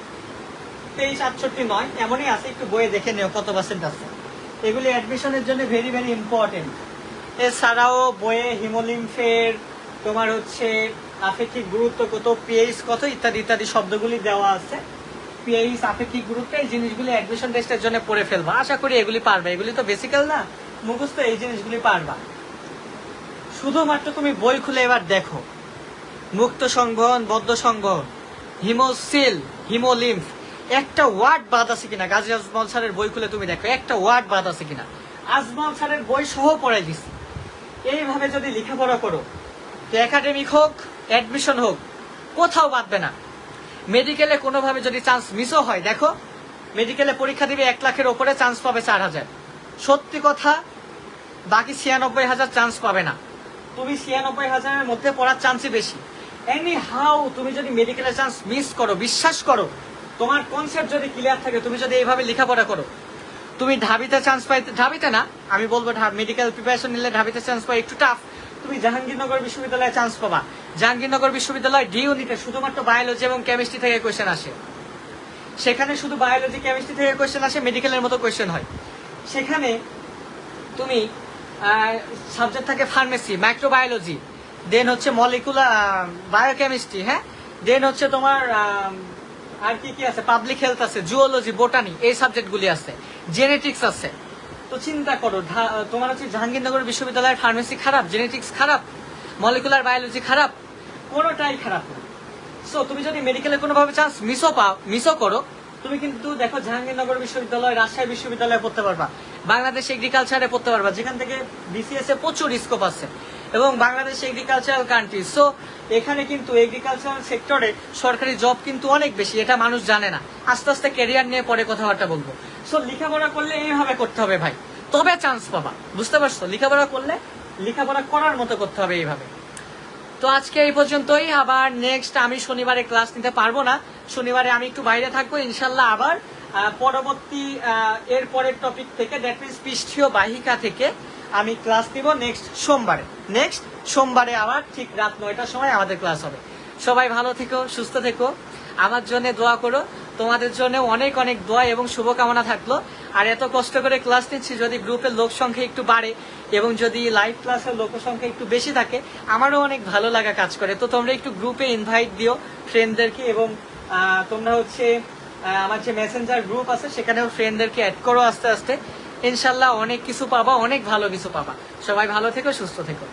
23, 68, 9 এমনই আছে। একটু বইয়ে দেখে নিও কত পার্সেন্ট আছে। এগুলি অ্যাডমিশনের জন্য ভেরি ভেরি ইম্পর্টেন্ট। এছাড়াও বইয়ে হিমোলিম্ফের তোমার হচ্ছে আপেক্ষিক গুরুত্ব কত, পিএইচ কত, ইত্যাদি ইত্যাদি শব্দগুলি দেওয়া আছে। পিএইচ, আপেক্ষিক গুরুত্ব, এই জিনিসগুলি অ্যাডমিশন টেস্টের জন্য পড়ে ফেলবা। আশা করি এগুলি পারবে। এগুলি তো বেসিক্যাল না, মুখস্থ, এই জিনিসগুলি পারবা। শুধুমাত্র তুমি বই খুলে এবার দেখো, মুক্ত সংবহন, বদ্ধ সংবহন, হিমোসিল, হিমোলিম্ফ, একটা ওয়ার্ড বাদ আছে কিনা। গাজী আজমল স্যারের বই খুলে তুমি দেখো একটা ওয়ার্ড বাদ আছে কিনা। আজমল স্যারের বই সহ পড়াই দিছি। এইভাবে যদি লেখাপড়া করো, তো একাডেমিক হোক, অ্যাডমিশন হোক, কোথাও বাদবে না। মেডিকেলে কোনোভাবে যদি চান্স মিসও হয়, দেখো মেডিকেলে পরীক্ষা দিবে 1 লাখের ওপরে, চান্স পাবে 4,000। সত্যি কথা, বাকি 96,000 চান্স পাবে না। তুমি 96,000-এর মধ্যে পড়ার চান্সই বেশি। এনি হাউ তুমি যদি মেডিকেলে চান্স মিস করো, বিশ্বাস করো, তোমার কনসেপ্ট যদি ক্লিয়ার থাকে, তুমি যদি এইভাবে লেখাপড়া করো, তুমি ঢাবিতে চান্স পাইতে, ঢাবিতে না, আমি বলবো মেডিকেল প্রিপারেশন নিলে ঢাবিতে চান্স পাই একটু টাফ। তুমি জাহাঙ্গীরনগর বিশ্ববিদ্যালয়ে চান্স পাবা। জাহাঙ্গীরনগর বিশ্ববিদ্যালয় ডি ইউনিটে শুধুমাত্র বায়োলজি এবং কেমিস্ট্রি থেকে কোয়েশ্চেন আসে। সেখানে শুধু বায়োলজি, কেমিস্ট্রি থেকে কোয়েশ্চেন আসে, মেডিকেলের মতো কোয়েশ্চেন হয়। সেখানে তুমি সাবজেক্ট থাকে ফার্মেসি, মাইক্রোবায়োলজি, দেন হচ্ছে মলিকুলার বায়োকেমিস্ট্রি, হ্যাঁ, দেন হচ্ছে তোমার আর কি কি আছে, পাবলিক হেলথ আছে, জুওলজি, বোটানি, এই সাবজেক্টগুলি আছে, জেনেটিক্স আছে। তো চিন্তা করো, তোমার হচ্ছে জাহাঙ্গীরনগর বিশ্ববিদ্যালয়ের ফার্মেসি খারাপ, জেনেটিক্স খারাপ, মলিকুলার বায়োলজি খারাপ, কোনোটাই খারাপ না। সো তুমি যদি মেডিকেলে কোনোভাবে চান্স মিসও করো, তুমি কিন্তু দেখো জাহাঙ্গীরনগর বিশ্ববিদ্যালয়, রাজশাহী বিশ্ববিদ্যালয়ে পড়তে পারবা, বাংলাদেশ এগ্রিকালচারে পড়তে পারবা, যেখান থেকে বিসিএস এ প্রচুর স্কোপ আছে, এবং বাংলাদেশ এগ্রিকালচারাল কান্ট্রি। সো এখানে কিন্তু এগ্রিকালচারাল সেক্টরে সরকারি জব কিন্তু অনেক বেশি, এটা মানুষ জানে না। আস্তে আস্তে ক্যারিয়ার নিয়ে পরে কথাবার্তা বলবো। সো লেখাপড়া করলে এইভাবে করতে হবে ভাই, তবে চান্স পাবা। বুঝতে পারছো? লেখাপড়া করলে লেখাপড়া করার মতো করতে হবে এইভাবে। তো আজকে এই পর্যন্তই। আবার নেক্সট আমি শনিবারে ক্লাস নিতে পারবো না, শনিবারে আমি একটু বাইরে থাকবো। ইনশাল্লাহ আবার পরবর্তী এর পরের টপিক থেকে, দ্যাট মিনস পৃষ্ঠীয় বাহিকা থেকে আমি ক্লাস নিব নেক্সট সোমবারে আবার ঠিক রাত 9টার সময় আমাদের ক্লাস হবে। সবাই ভালো থেকো, সুস্থ থেকো, আমার জন্য দোয়া করো। তোমাদের জন্য অনেক অনেক দোয়া এবং শুভকামনা থাকলো। আর এত কষ্ট করে ক্লাস নিচ্ছি, যদি গ্রুপের লোক সংখ্যা একটু বাড়ে এবং যদি লাইভ ক্লাসের লোক সংখ্যা একটু বেশি থাকে, আমারও অনেক ভালো লাগা কাজ করে। তো তোমরা একটু গ্রুপে ইনভাইট দিও ফ্রেন্ডদেরকে, এবং তোমরা হচ্ছে আমার যে মেসেঞ্জার গ্রুপ আছে সেখানেও ফ্রেন্ডদেরকে অ্যাড করো। আস্তে আস্তে ইনশাল্লাহ অনেক কিছু পাবা, অনেক ভালো কিছু পাবা। সবাই ভালো থেকো, সুস্থ থেকো।